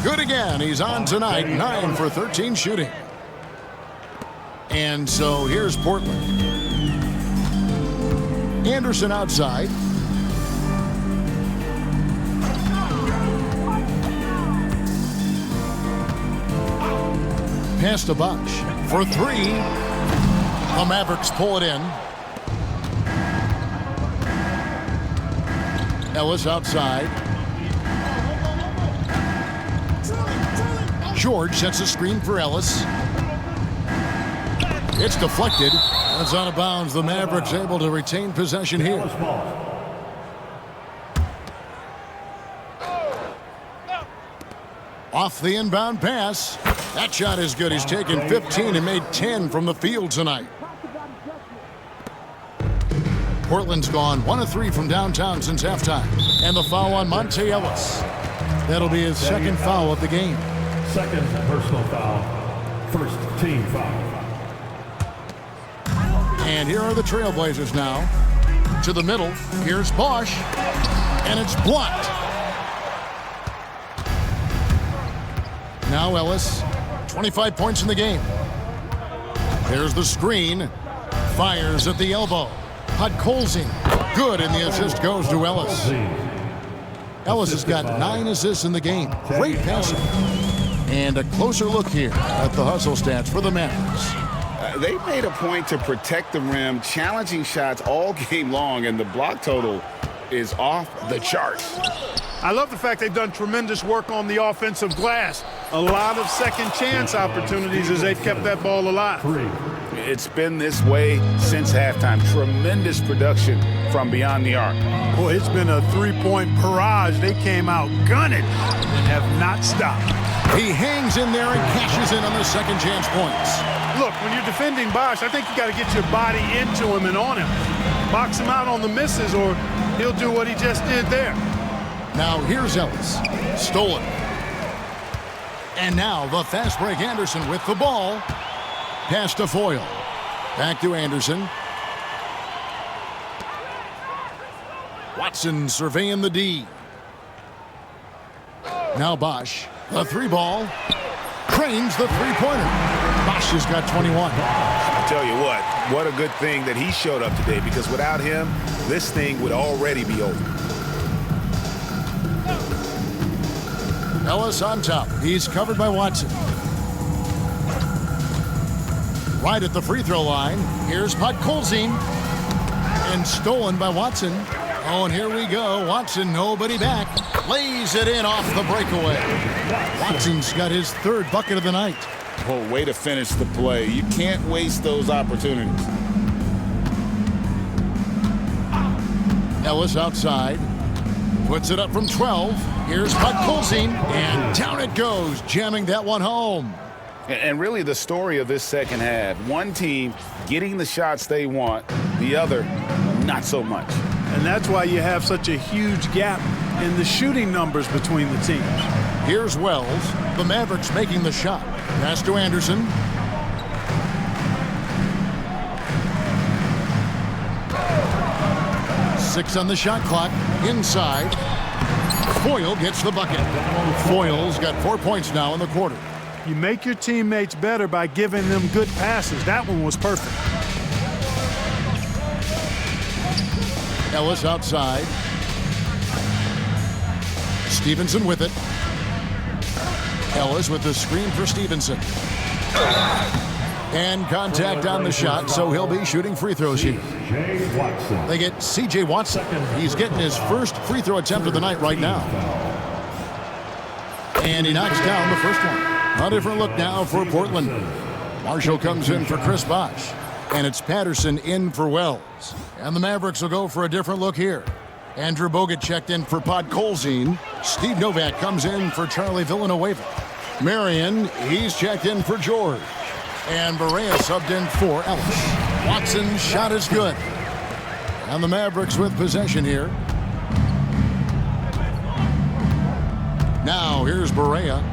Good again. He's on tonight. 9 for 13 shooting. And so here's Portland. Anderson outside. Pass to Bosch for 3. The Mavericks pull it in. Ellis outside. George sets a screen for Ellis. It's deflected. It's out of bounds. The Mavericks able to retain possession here. Off the inbound pass. That shot is good. He's taken 15 and made 10 from the field tonight. Portland's gone 1 of 3 from downtown since halftime. And the foul on Monte Ellis. That'll be his second foul of the game. Second personal foul. First team foul. And here are the Trailblazers now. To the middle. Here's Bosch. And it's blocked. Now Ellis. 25 points in the game. There's the screen. Fires at the elbow. Podkolzin. Good, and the assist goes to Ellis. Ellis has got 9 assists in the game. Great passing. And a closer look here at the hustle stats for the Mavericks. They made a point to protect the rim, challenging shots all game long, and the block total is off the charts. I love the fact they've done tremendous work on the offensive glass. A lot of second chance opportunities as they've kept that ball alive. It's been this way since halftime. Tremendous production from beyond the arc. Boy, it's been a three-point barrage. They came out gunning and have not stopped. He hangs in there and cashes in on the second chance points. Look, when you're defending Bosch, I think you got to get your body into him and on him. Box him out on the misses or he'll do what he just did there. Now here's Ellis. Stolen. And now the fast break Anderson with the ball. Pass to Foyle. Back to Anderson. Watson surveying the D. Now Bosch. The 3-ball. Cranes the 3-pointer. Bosch has got 21. I tell you what a good thing that he showed up today, because without him, this thing would already be over. Ellis on top. He's covered by Watson. Right at the free throw line. Here's Podkolzin. And stolen by Watson. Oh, and here we go. Watson, nobody back. Lays it in off the breakaway. Watson's got his 3rd bucket of the night. Oh, way to finish the play. You can't waste those opportunities. Ellis outside. Puts it up from 12. Here's Podkolzin. And down it goes, jamming that one home. And really the story of this second half, one team getting the shots they want, the other not so much. And that's why you have such a huge gap in the shooting numbers between the teams. Here's Wells. The Mavericks making the shot. Pass to Anderson. Six on the shot clock. Inside. Foyle gets the bucket. Foyle's got 4 points now in the quarter. You make your teammates better by giving them good passes. That one was perfect. Ellis outside. Stevenson with it. Ellis with the screen for Stevenson. And contact on the shot, so he'll be shooting free throws here. They get C.J. Watson. He's getting his first free throw attempt of the night right now. And he knocks down the first one. A different look now for Portland. Marshall comes in for Chris Bosch. And it's Patterson in for Wells. And the Mavericks will go for a different look here. Andrew Bogut checked in for Podkolzin. Steve Novak comes in for Charlie Villanueva. Marion, he's checked in for George. And Barea subbed in for Ellis. Watson's shot is good. And the Mavericks with possession here. Now here's Barea.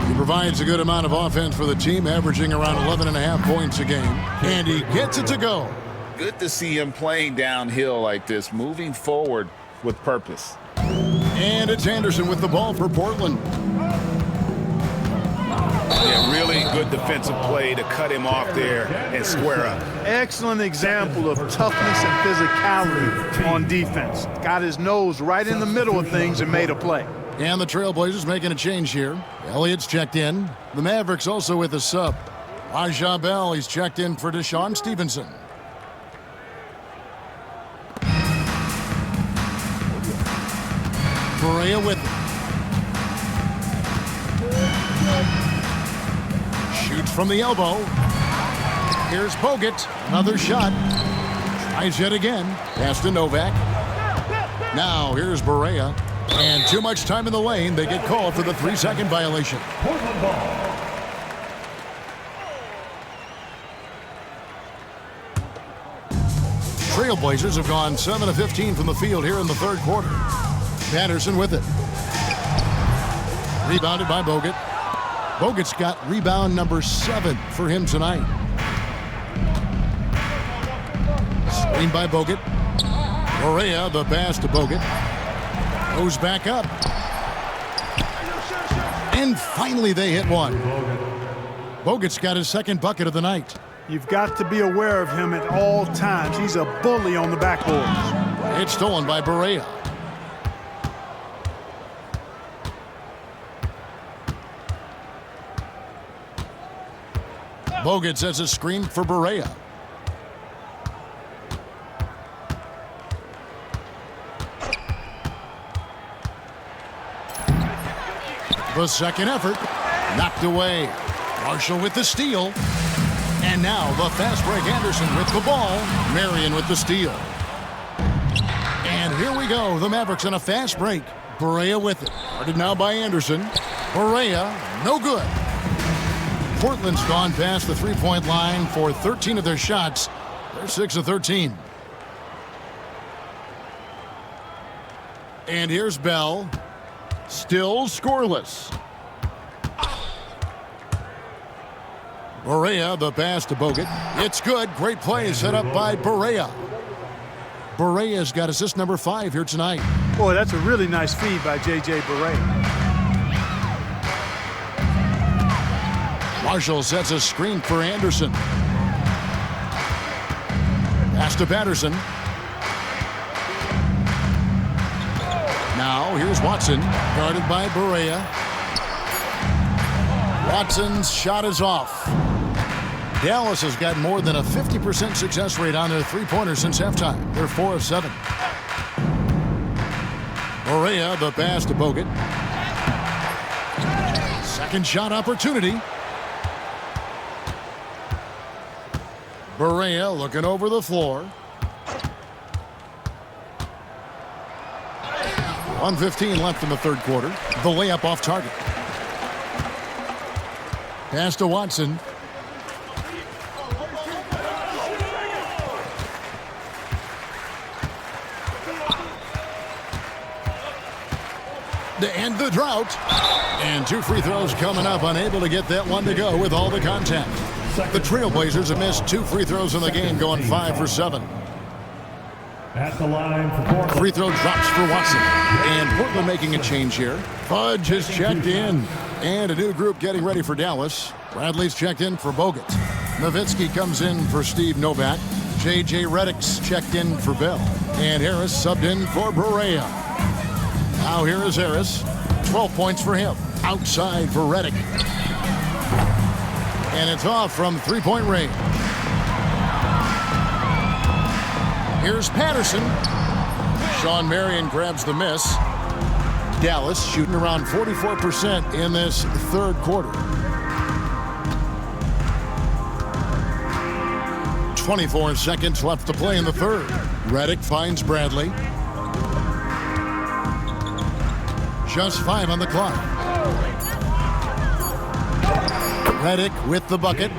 He provides a good amount of offense for the team, averaging around 11.5 points a game. And he gets it to go. Good to see him playing downhill like this, moving forward with purpose. And it's Anderson with the ball for Portland. Yeah, really good defensive play to cut him off there and square up. Excellent example of toughness and physicality on defense. Got his nose right in the middle of things and made a play. And the Trailblazers making a change here. Elliott's checked in. The Mavericks also with a sub. Raja Bell, he's checked in for Deshaun Stevenson. Barea with it. Shoots from the elbow. Here's Bogut. Another shot. Tries yet again. Pass to Novak. Now here's Barea. And too much time in the lane. They get called for the 3-second violation. Portland ball. Trailblazers have gone 7 of 15 from the field here in the third quarter. Patterson with it. Rebounded by Bogut. Bogut's got rebound number 7 for him tonight. Screen by Bogut. Barea, the pass to Bogut. Goes back up. And finally they hit one. Bogut's got his second bucket of the night. You've got to be aware of him at all times. He's a bully on the backboard. It's stolen by Barea. Bogut sets a screen for Barea. The second effort, knocked away. Marshall with the steal. And now the fast break Anderson with the ball. Marion with the steal. And here we go. The Mavericks on a fast break. Barea with it. Guarded now by Anderson. Barea, no good. Portland's gone past the three-point line for 13 of their shots. They're 6 of 13. And here's Bell. Still scoreless. Barea, the pass to Bogut. It's good. Great play set up by Barea. Barea's got assist number 5 here tonight. Boy, that's a really nice feed by J.J. Barea. Marshall sets a screen for Anderson. Pass to Patterson. Now here's Watson, guarded by Barea. Watson's shot is off. Dallas has got more than a 50% success rate on their three-pointers since halftime. They're 4 of 7. Barea, the pass to Bogut. Second shot opportunity. Barea looking over the floor. 1:15 left in the third quarter. The layup off target. Pass to Watson. To end the drought. And 2 free throws coming up. Unable to get that one to go with all the contact. The Trailblazers have missed 2 free throws in the game, going 5 for 7. At the line for Portland. Free throw drops for Watson. And Portland making a change here. Fudge has checked in. And a new group getting ready for Dallas. Bradley's checked in for Bogut. Nowitzki comes in for Steve Novak. J.J. Redick's checked in for Bell. And Harris subbed in for Barea. Now here is Harris. 12 points for him. Outside for Redick. And it's off from three-point range. Here's Patterson. Sean Marion grabs the miss. Dallas shooting around 44% in this third quarter. 24 seconds left to play in the third. Redick finds Bradley. Just 5 on the clock. Redick with the bucket.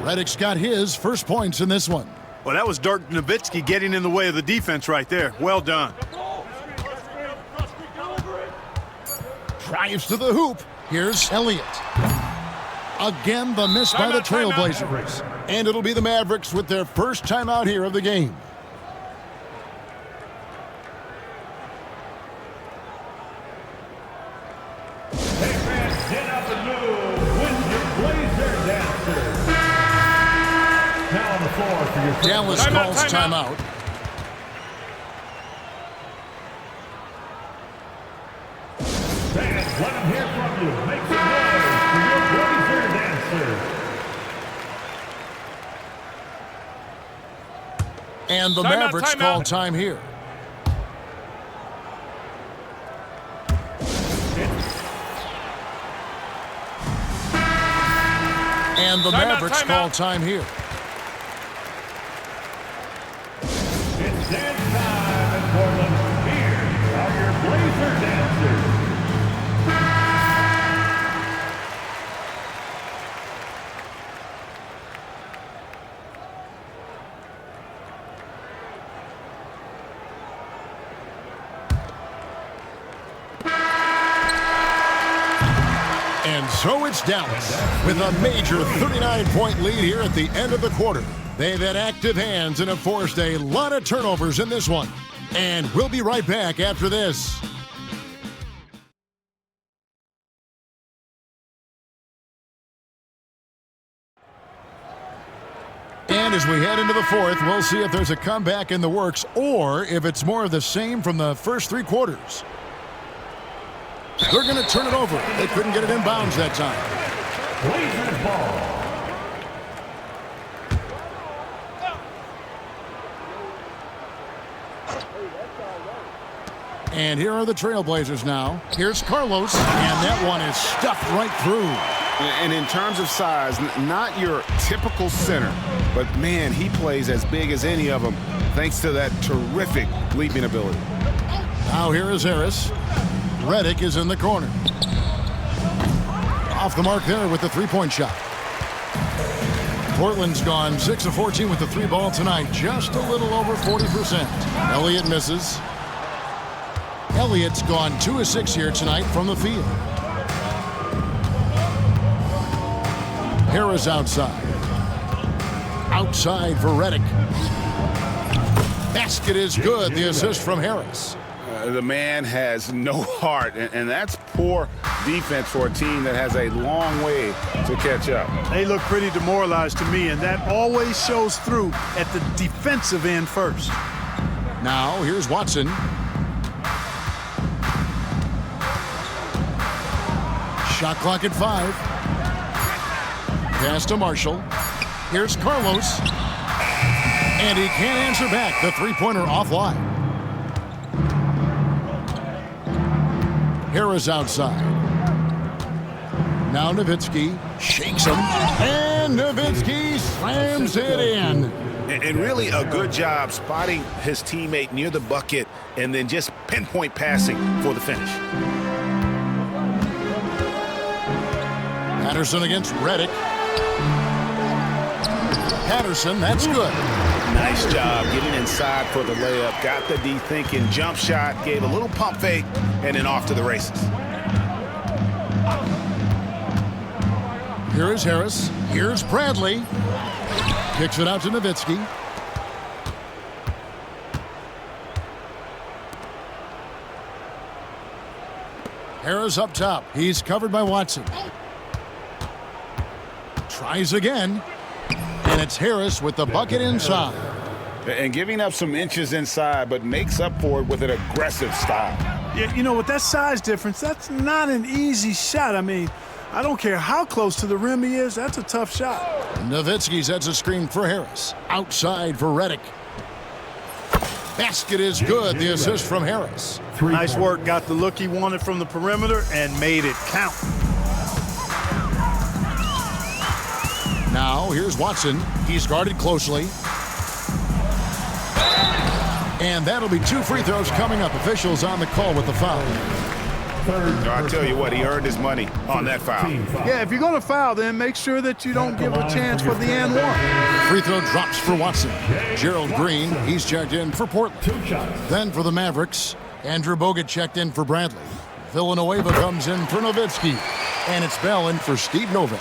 Redick's got his first points in this one. Well, that was Dirk Nowitzki getting in the way of the defense right there. Well done. Drives to the hoop. Here's Elliott. Again, the miss by the Trailblazers. And it'll be the Mavericks with their first timeout here of the game. Dallas calls timeout. Fans, let them hear from you. Make some noise for your Blazer dancers. And the Mavericks call time here. And the Mavericks call time here. It's dance time in Portland. Here are your Blazer dancers. And so it's Dallas with a major 39-point lead here at the end of the quarter. They've had active hands and have forced a lot of turnovers in this one. And we'll be right back after this. And as we head into the fourth, we'll see if there's a comeback in the works or if it's more of the same from the first three quarters. They're going to turn it over. They couldn't get it in bounds that time. Blazers ball. And here are the Trailblazers now. Here's Carlos, and that one is stuffed right through. And in terms of size, not your typical center, but man, he plays as big as any of them thanks to that terrific leaping ability. Now here is Harris. Redick is in the corner. Off the mark there with the three-point shot. Portland's gone 6 of 14 with the three ball tonight, just a little over 40%. Elliott misses. Elliott's gone 2 of 6 here tonight from the field. Harris outside. Outside for Redick. Basket is good. The assist from Harris. The man has no heart, and that's poor defense for a team that has a long way to catch up. They look pretty demoralized to me, and that always shows through at the defensive end first. Now here's Watson. Shot clock at 5. Pass to Marshall. Here's Carlos. And he can't answer back. The three-pointer offline. Harris outside. Now Nowitzki shakes him. And Nowitzki slams it in. And really a good job spotting his teammate near the bucket and then just pinpoint passing for the finish. Patterson against Redick. Patterson, that's good. Nice job getting inside for the layup. Got the D thinking, jump shot, gave a little pump fake, and then off to the races. Here is Harris. Here's Bradley. Kicks it out to Nowitzki. Harris up top. He's covered by Watson. Tries again. And it's Harris with the bucket inside. And giving up some inches inside, but makes up for it with an aggressive style. Yeah, you know, with that size difference, that's not an easy shot. I mean, I don't care how close to the rim he is, that's a tough shot. Nowitzki sets a screen for Harris. Outside for Redick. Basket is good. The assist from Harris. Nice work. Got the look he wanted from the perimeter and made it count. Now, here's Watson. He's guarded closely. And that'll be 2 free throws coming up. Officials on the call with the foul. I tell you what, he earned his money on that foul. Yeah, if you're going to foul, then make sure that you don't give a chance for the and one. Free throw drops for Watson. Gerald Green, he's checked in for Portland. Then for the Mavericks, Andrew Bogut checked in for Bradley. Villanueva comes in for Nowitzki. And it's Bell in for Steve Novak.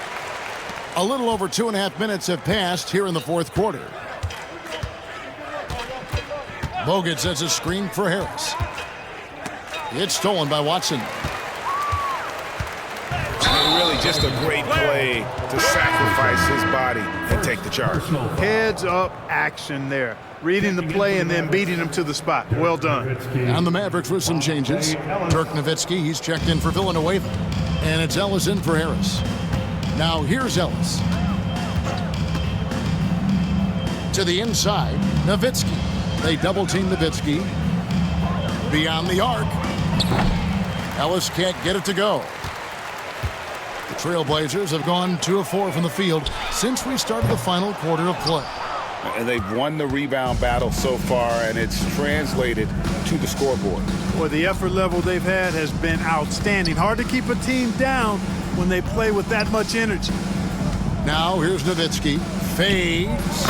A little over 2.5 minutes have passed here in the fourth quarter. Bogut sets a screen for Harris. It's stolen by Watson. And really just a great play to sacrifice his body and take the charge. Heads up action there. Reading the play and then beating him to the spot. Well done. And the Mavericks with some changes. Dirk Nowitzki, he's checked in for Villanueva. And it's Ellis in for Harris. Now here's Ellis. To the inside, Nowitzki. They double-team Nowitzki. Beyond the arc. Ellis can't get it to go. The Trailblazers have gone 2 of 4 from the field since we started the final quarter of play. And they've won the rebound battle so far, and it's translated to the scoreboard. Well, the effort level they've had has been outstanding. Hard to keep a team down when they play with that much energy. Now here's Nowitzki. Fades.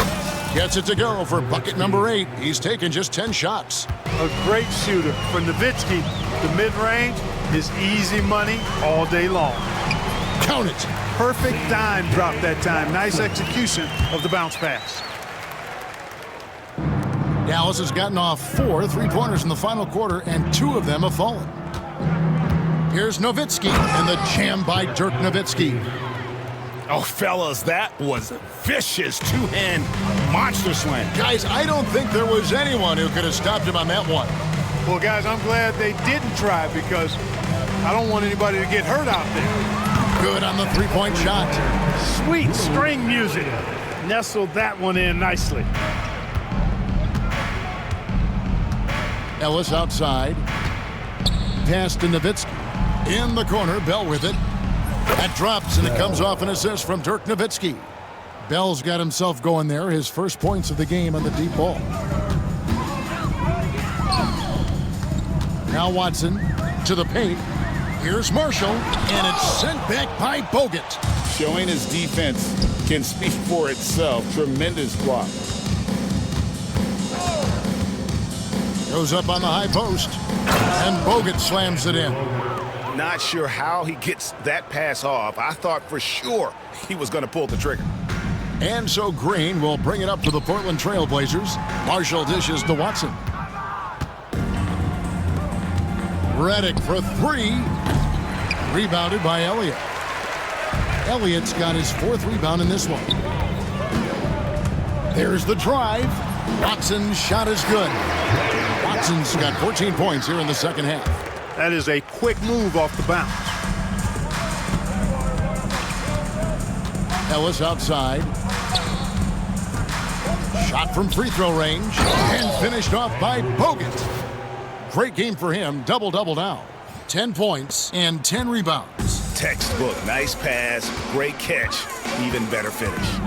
Gets it to go for bucket number 8. He's taken just 10 shots. A great shooter. For Nowitzki, the mid-range is easy money all day long. Count it. Perfect dime drop that time. Nice execution of the bounce pass. Dallas has gotten off 4 3-pointers in the final quarter, and 2 of them have fallen. Here's Nowitzki, and the jam by Dirk Nowitzki. Oh, fellas, that was a vicious two-hand monster slam. Guys, I don't think there was anyone who could have stopped him on that one. Well, guys, I'm glad they didn't try because I don't want anybody to get hurt out there. Good on the three-point shot. Sweet string music. Nestled that one in nicely. Ellis outside. Pass to Nowitzki. In the corner, Bell with it. That drops, and it comes off an assist from Dirk Nowitzki. Bell's got himself going there, his first points of the game on the deep ball. Now Watson to the paint. Here's Marshall, and it's sent back by Bogut. Showing his defense can speak for itself. Tremendous block. Goes up on the high post, and Bogut slams it in. Not sure how he gets that pass off. I thought for sure he was going to pull the trigger. And so Green will bring it up to the Portland Trail Blazers. Marshall dishes to Watson. Redick for 3. Rebounded by Elliott. Elliott's got his 4th rebound in this one. There's the drive. Watson's shot is good. Watson's got 14 points here in the second half. That is a quick move off the bounce. Ellis outside. Shot from free throw range and finished off by Bogut. Great game for him. Double-double now. 10 points and 10 rebounds. Textbook. Nice pass. Great catch. Even better finish.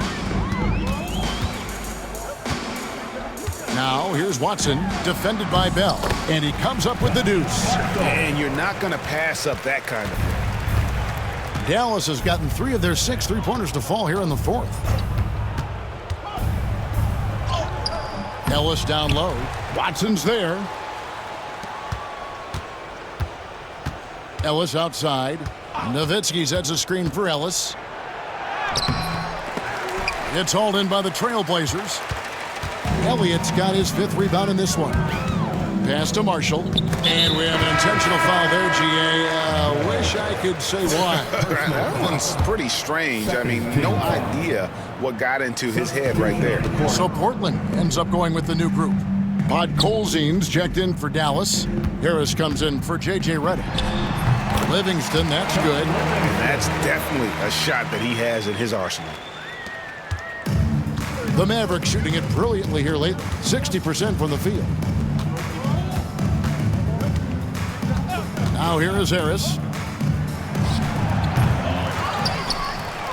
Now here's Watson, defended by Bell, and he comes up with the deuce. And you're not going to pass up that kind of thing. Dallas has gotten 3 of their 6 3-pointers to fall here in the 4th. Ellis down low. Watson's there. Ellis outside. Nowitzki sets a screen for Ellis. It's hauled in by the Trailblazers. Elliott's got his 5th rebound in this one. Pass to Marshall. And we have an intentional foul there, G.A. Wish I could say why. That one's pretty strange. I mean, no idea what got into his head right there. So Portland ends up going with the new group. Podkolzien's checked in for Dallas. Harris comes in for J.J. Redick. Livingston, that's good. That's definitely a shot that he has in his arsenal. The Mavericks shooting it brilliantly here lately. 60% from the field. Now here is Harris.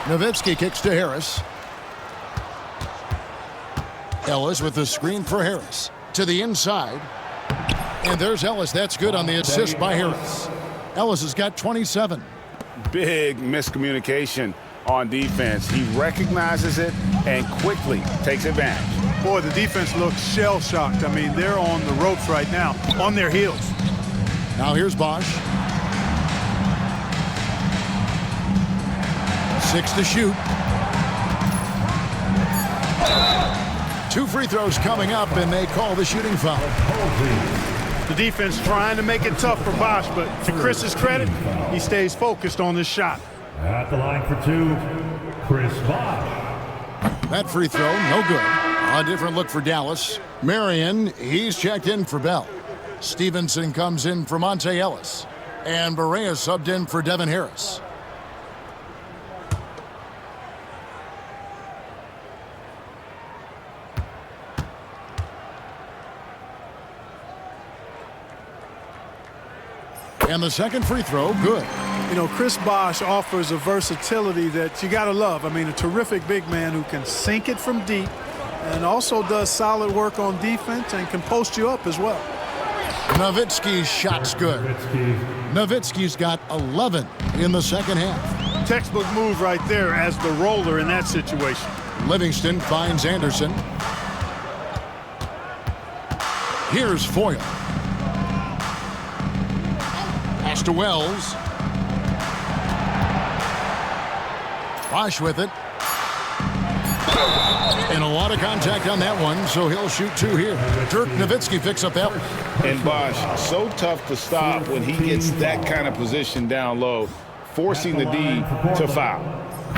Nowitzki kicks to Harris. Ellis with the screen for Harris. To the inside. And there's Ellis. That's good on the assist by Harris. Ellis has got 27. Big miscommunication on defense. He recognizes it and quickly takes advantage. Boy, the defense looks shell-shocked. I mean, they're on the ropes right now, on their heels. Now here's Bosch. 6 to shoot. 2 free throws coming up, and they call the shooting foul. The defense trying to make it tough for Bosch, but to Chris's credit, he stays focused on this shot. At the line for 2, Chris Bosh. That free throw, no good. A different look for Dallas. Marion, he's checked in for Bell. Stevenson comes in for Monte Ellis. And Barea subbed in for Devin Harris. And the second free throw, good. You know, Chris Bosh offers a versatility that you got to love. I mean, a terrific big man who can sink it from deep and also does solid work on defense and can post you up as well. Nowitzki's shot's good. Nowitzki's got 11 in the second half. Textbook move right there as the roller in that situation. Livingston finds Anderson. Here's Foyle. Pass to Wells. Bosch with it. And a lot of contact on that one, so he'll shoot 2 here. Dirk Nowitzki picks up that one. And Bosch, so tough to stop when he gets that kind of position down low, forcing the D to foul.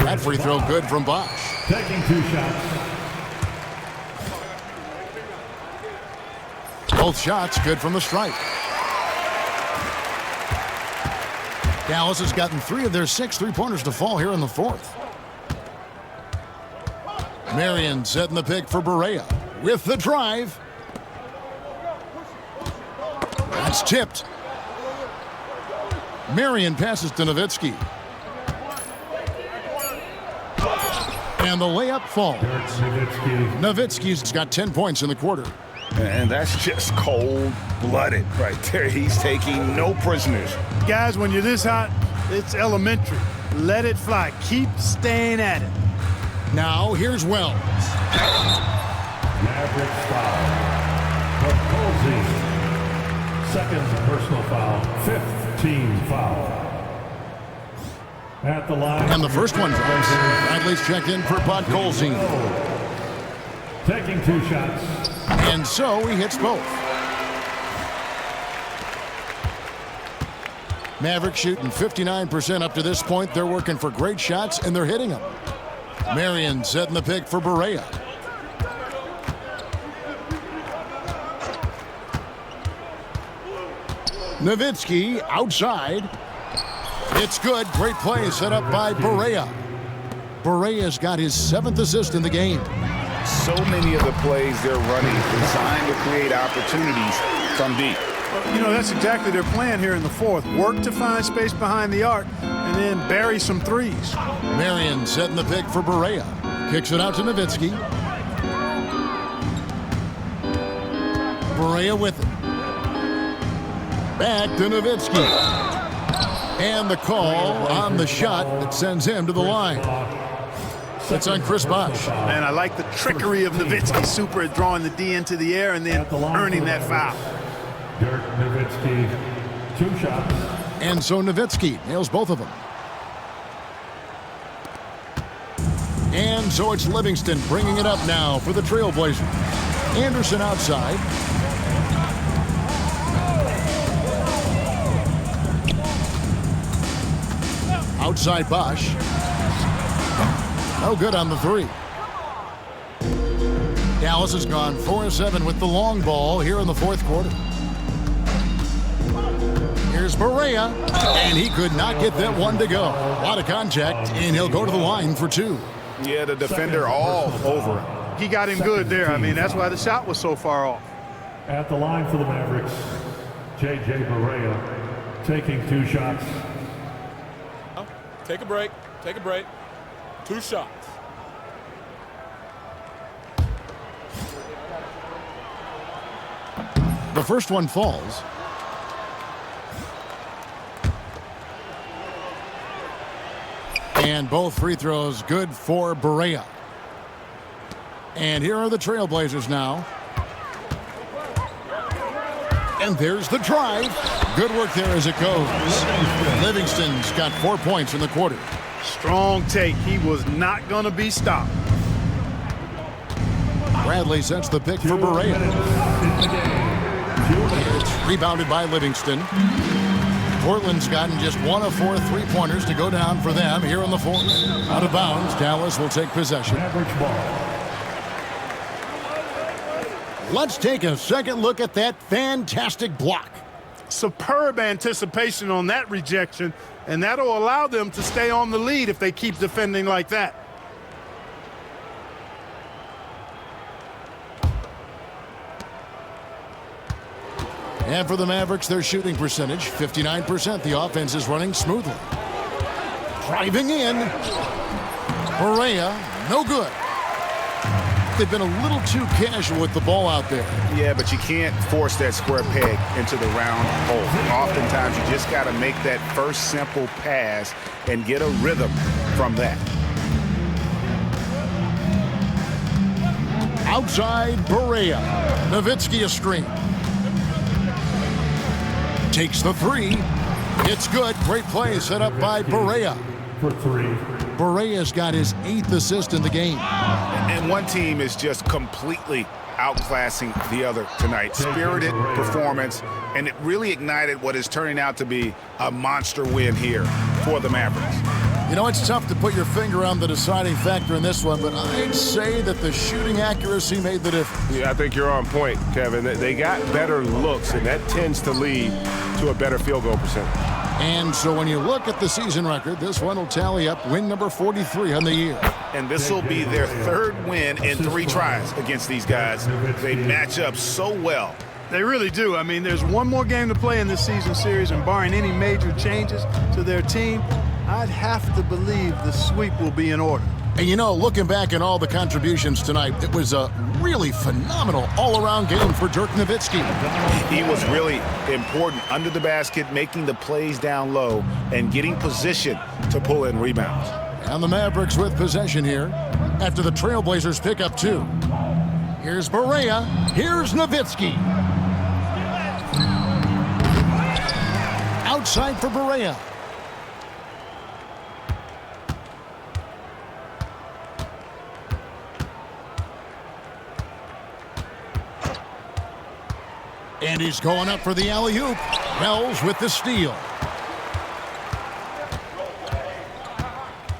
That free throw good from Bosch. Taking 2 shots. Both shots good from the stripe. Dallas has gotten 3 of their 6 3-pointers to fall here in the 4th. Marion setting the pick for Barea with the drive. That's tipped. Marion passes to Nowitzki. And the layup falls. Nowitzki's got 10 points in the quarter. And that's just cold-blooded right there. He's taking no prisoners. Guys, when you're this hot, it's elementary. Let it fly. Keep staying at it. Now, here's Wells. Mavericks foul. Posey. Second personal foul. 5th team foul. At the line. And the first one drops. Bradley's checked in for Bud Colzine. Taking 2 shots. And so he hits both. Mavericks shooting 59% up to this point. They're working for great shots, and they're hitting them. Marion setting the pick for Barea. Nowitzki outside. It's good. Great play set up by Barea. Barea's got his 7th assist in the game. So many of the plays they're running designed to create opportunities from deep. You know, that's exactly their plan here in the 4th. Work to find space behind the arc and then bury some threes. Marion setting the pick for Barea. Kicks it out to Nowitzki. Barea with it. Back to Nowitzki. And the call on the shot that sends him to the line. It's on Chris Bosh. And I like the trickery of Nowitzki. Super at drawing the D into the air and then earning that foul. Dirk Nowitzki, 2 shots. And so Nowitzki nails both of them. And so it's Livingston bringing it up now for the Trailblazers. Anderson outside. Outside Bosh. No good on the 3. Dallas has gone 4-7 with the long ball here in the 4th quarter. Here's Barea, and he could not get that one to go. A lot of contact, and he'll go to the line for 2. Yeah, the defender all over him. He got him good there. I mean, that's why the shot was so far off. At the line for the Mavericks, J.J. Barea taking 2 shots. Take a break. Take a break. 2 shots. The first one falls. And both free throws good for Barea. And here are the Trailblazers now. And there's the drive. Good work there as it goes. Livingston's got 4 points in the quarter. Strong take. He was not going to be stopped. Bradley sets the pick for Barea. It's rebounded by Livingston. Portland's gotten just 1 of 4 3-pointers to go down for them here in the 4th. Out of bounds, Dallas will take possession. Let's take a second look at that fantastic block. Superb anticipation on that rejection, and that'll allow them to stay on the lead if they keep defending like that. And for the Mavericks, their shooting percentage, 59%. The offense is running smoothly. Driving in. Barea, no good. They've been a little too casual with the ball out there. Yeah, but you can't force that square peg into the round hole. Oftentimes, you just got to make that first simple pass and get a rhythm from that. Outside Barea. Nowitzki a screen. Takes the 3. It's good. Great play set up by Barea. For 3. Barea's got his 8th assist in the game. And one team is just completely outclassing the other tonight. Spirited performance, and it really ignited what is turning out to be a monster win here for the Mavericks. You know, it's tough to put your finger on the deciding factor in this one, but I'd say that the shooting accuracy made the difference. Yeah, I think you're on point, Kevin. They got better looks, and that tends to lead to a better field goal percentage. And so when you look at the season record, this one will tally up win number 43 on the year. And this will be their 3rd win in 3 tries against these guys. They match up so well. They really do. I mean, there's one more game to play in this season series, and barring any major changes to their team, I'd have to believe the sweep will be in order. And you know, looking back at all the contributions tonight, it was a really phenomenal all-around game for Dirk Nowitzki. He was really important under the basket, making the plays down low and getting position to pull in rebounds. And the Mavericks with possession here after the Trailblazers pick up 2. Here's Barea. Here's Nowitzki. Outside for Barea. And he's going up for the alley-oop. Wells with the steal.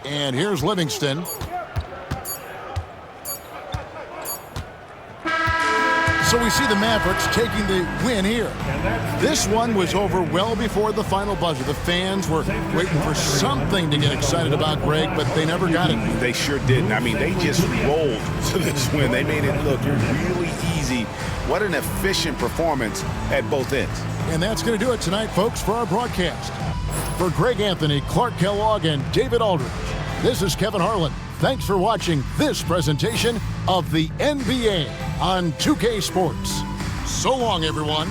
And here's Livingston. So we see the Mavericks taking the win here. This one was over well before the final buzzer. The fans were waiting for something to get excited about, Greg, but they never got it. They sure didn't. I mean, they just rolled to this win. They made it look really easy. What an efficient performance at both ends. And that's going to do it tonight, folks, for our broadcast. For Greg Anthony, Clark Kellogg, and David Aldridge, this is Kevin Harlan. Thanks for watching this presentation of the NBA on 2K Sports. So long, everyone.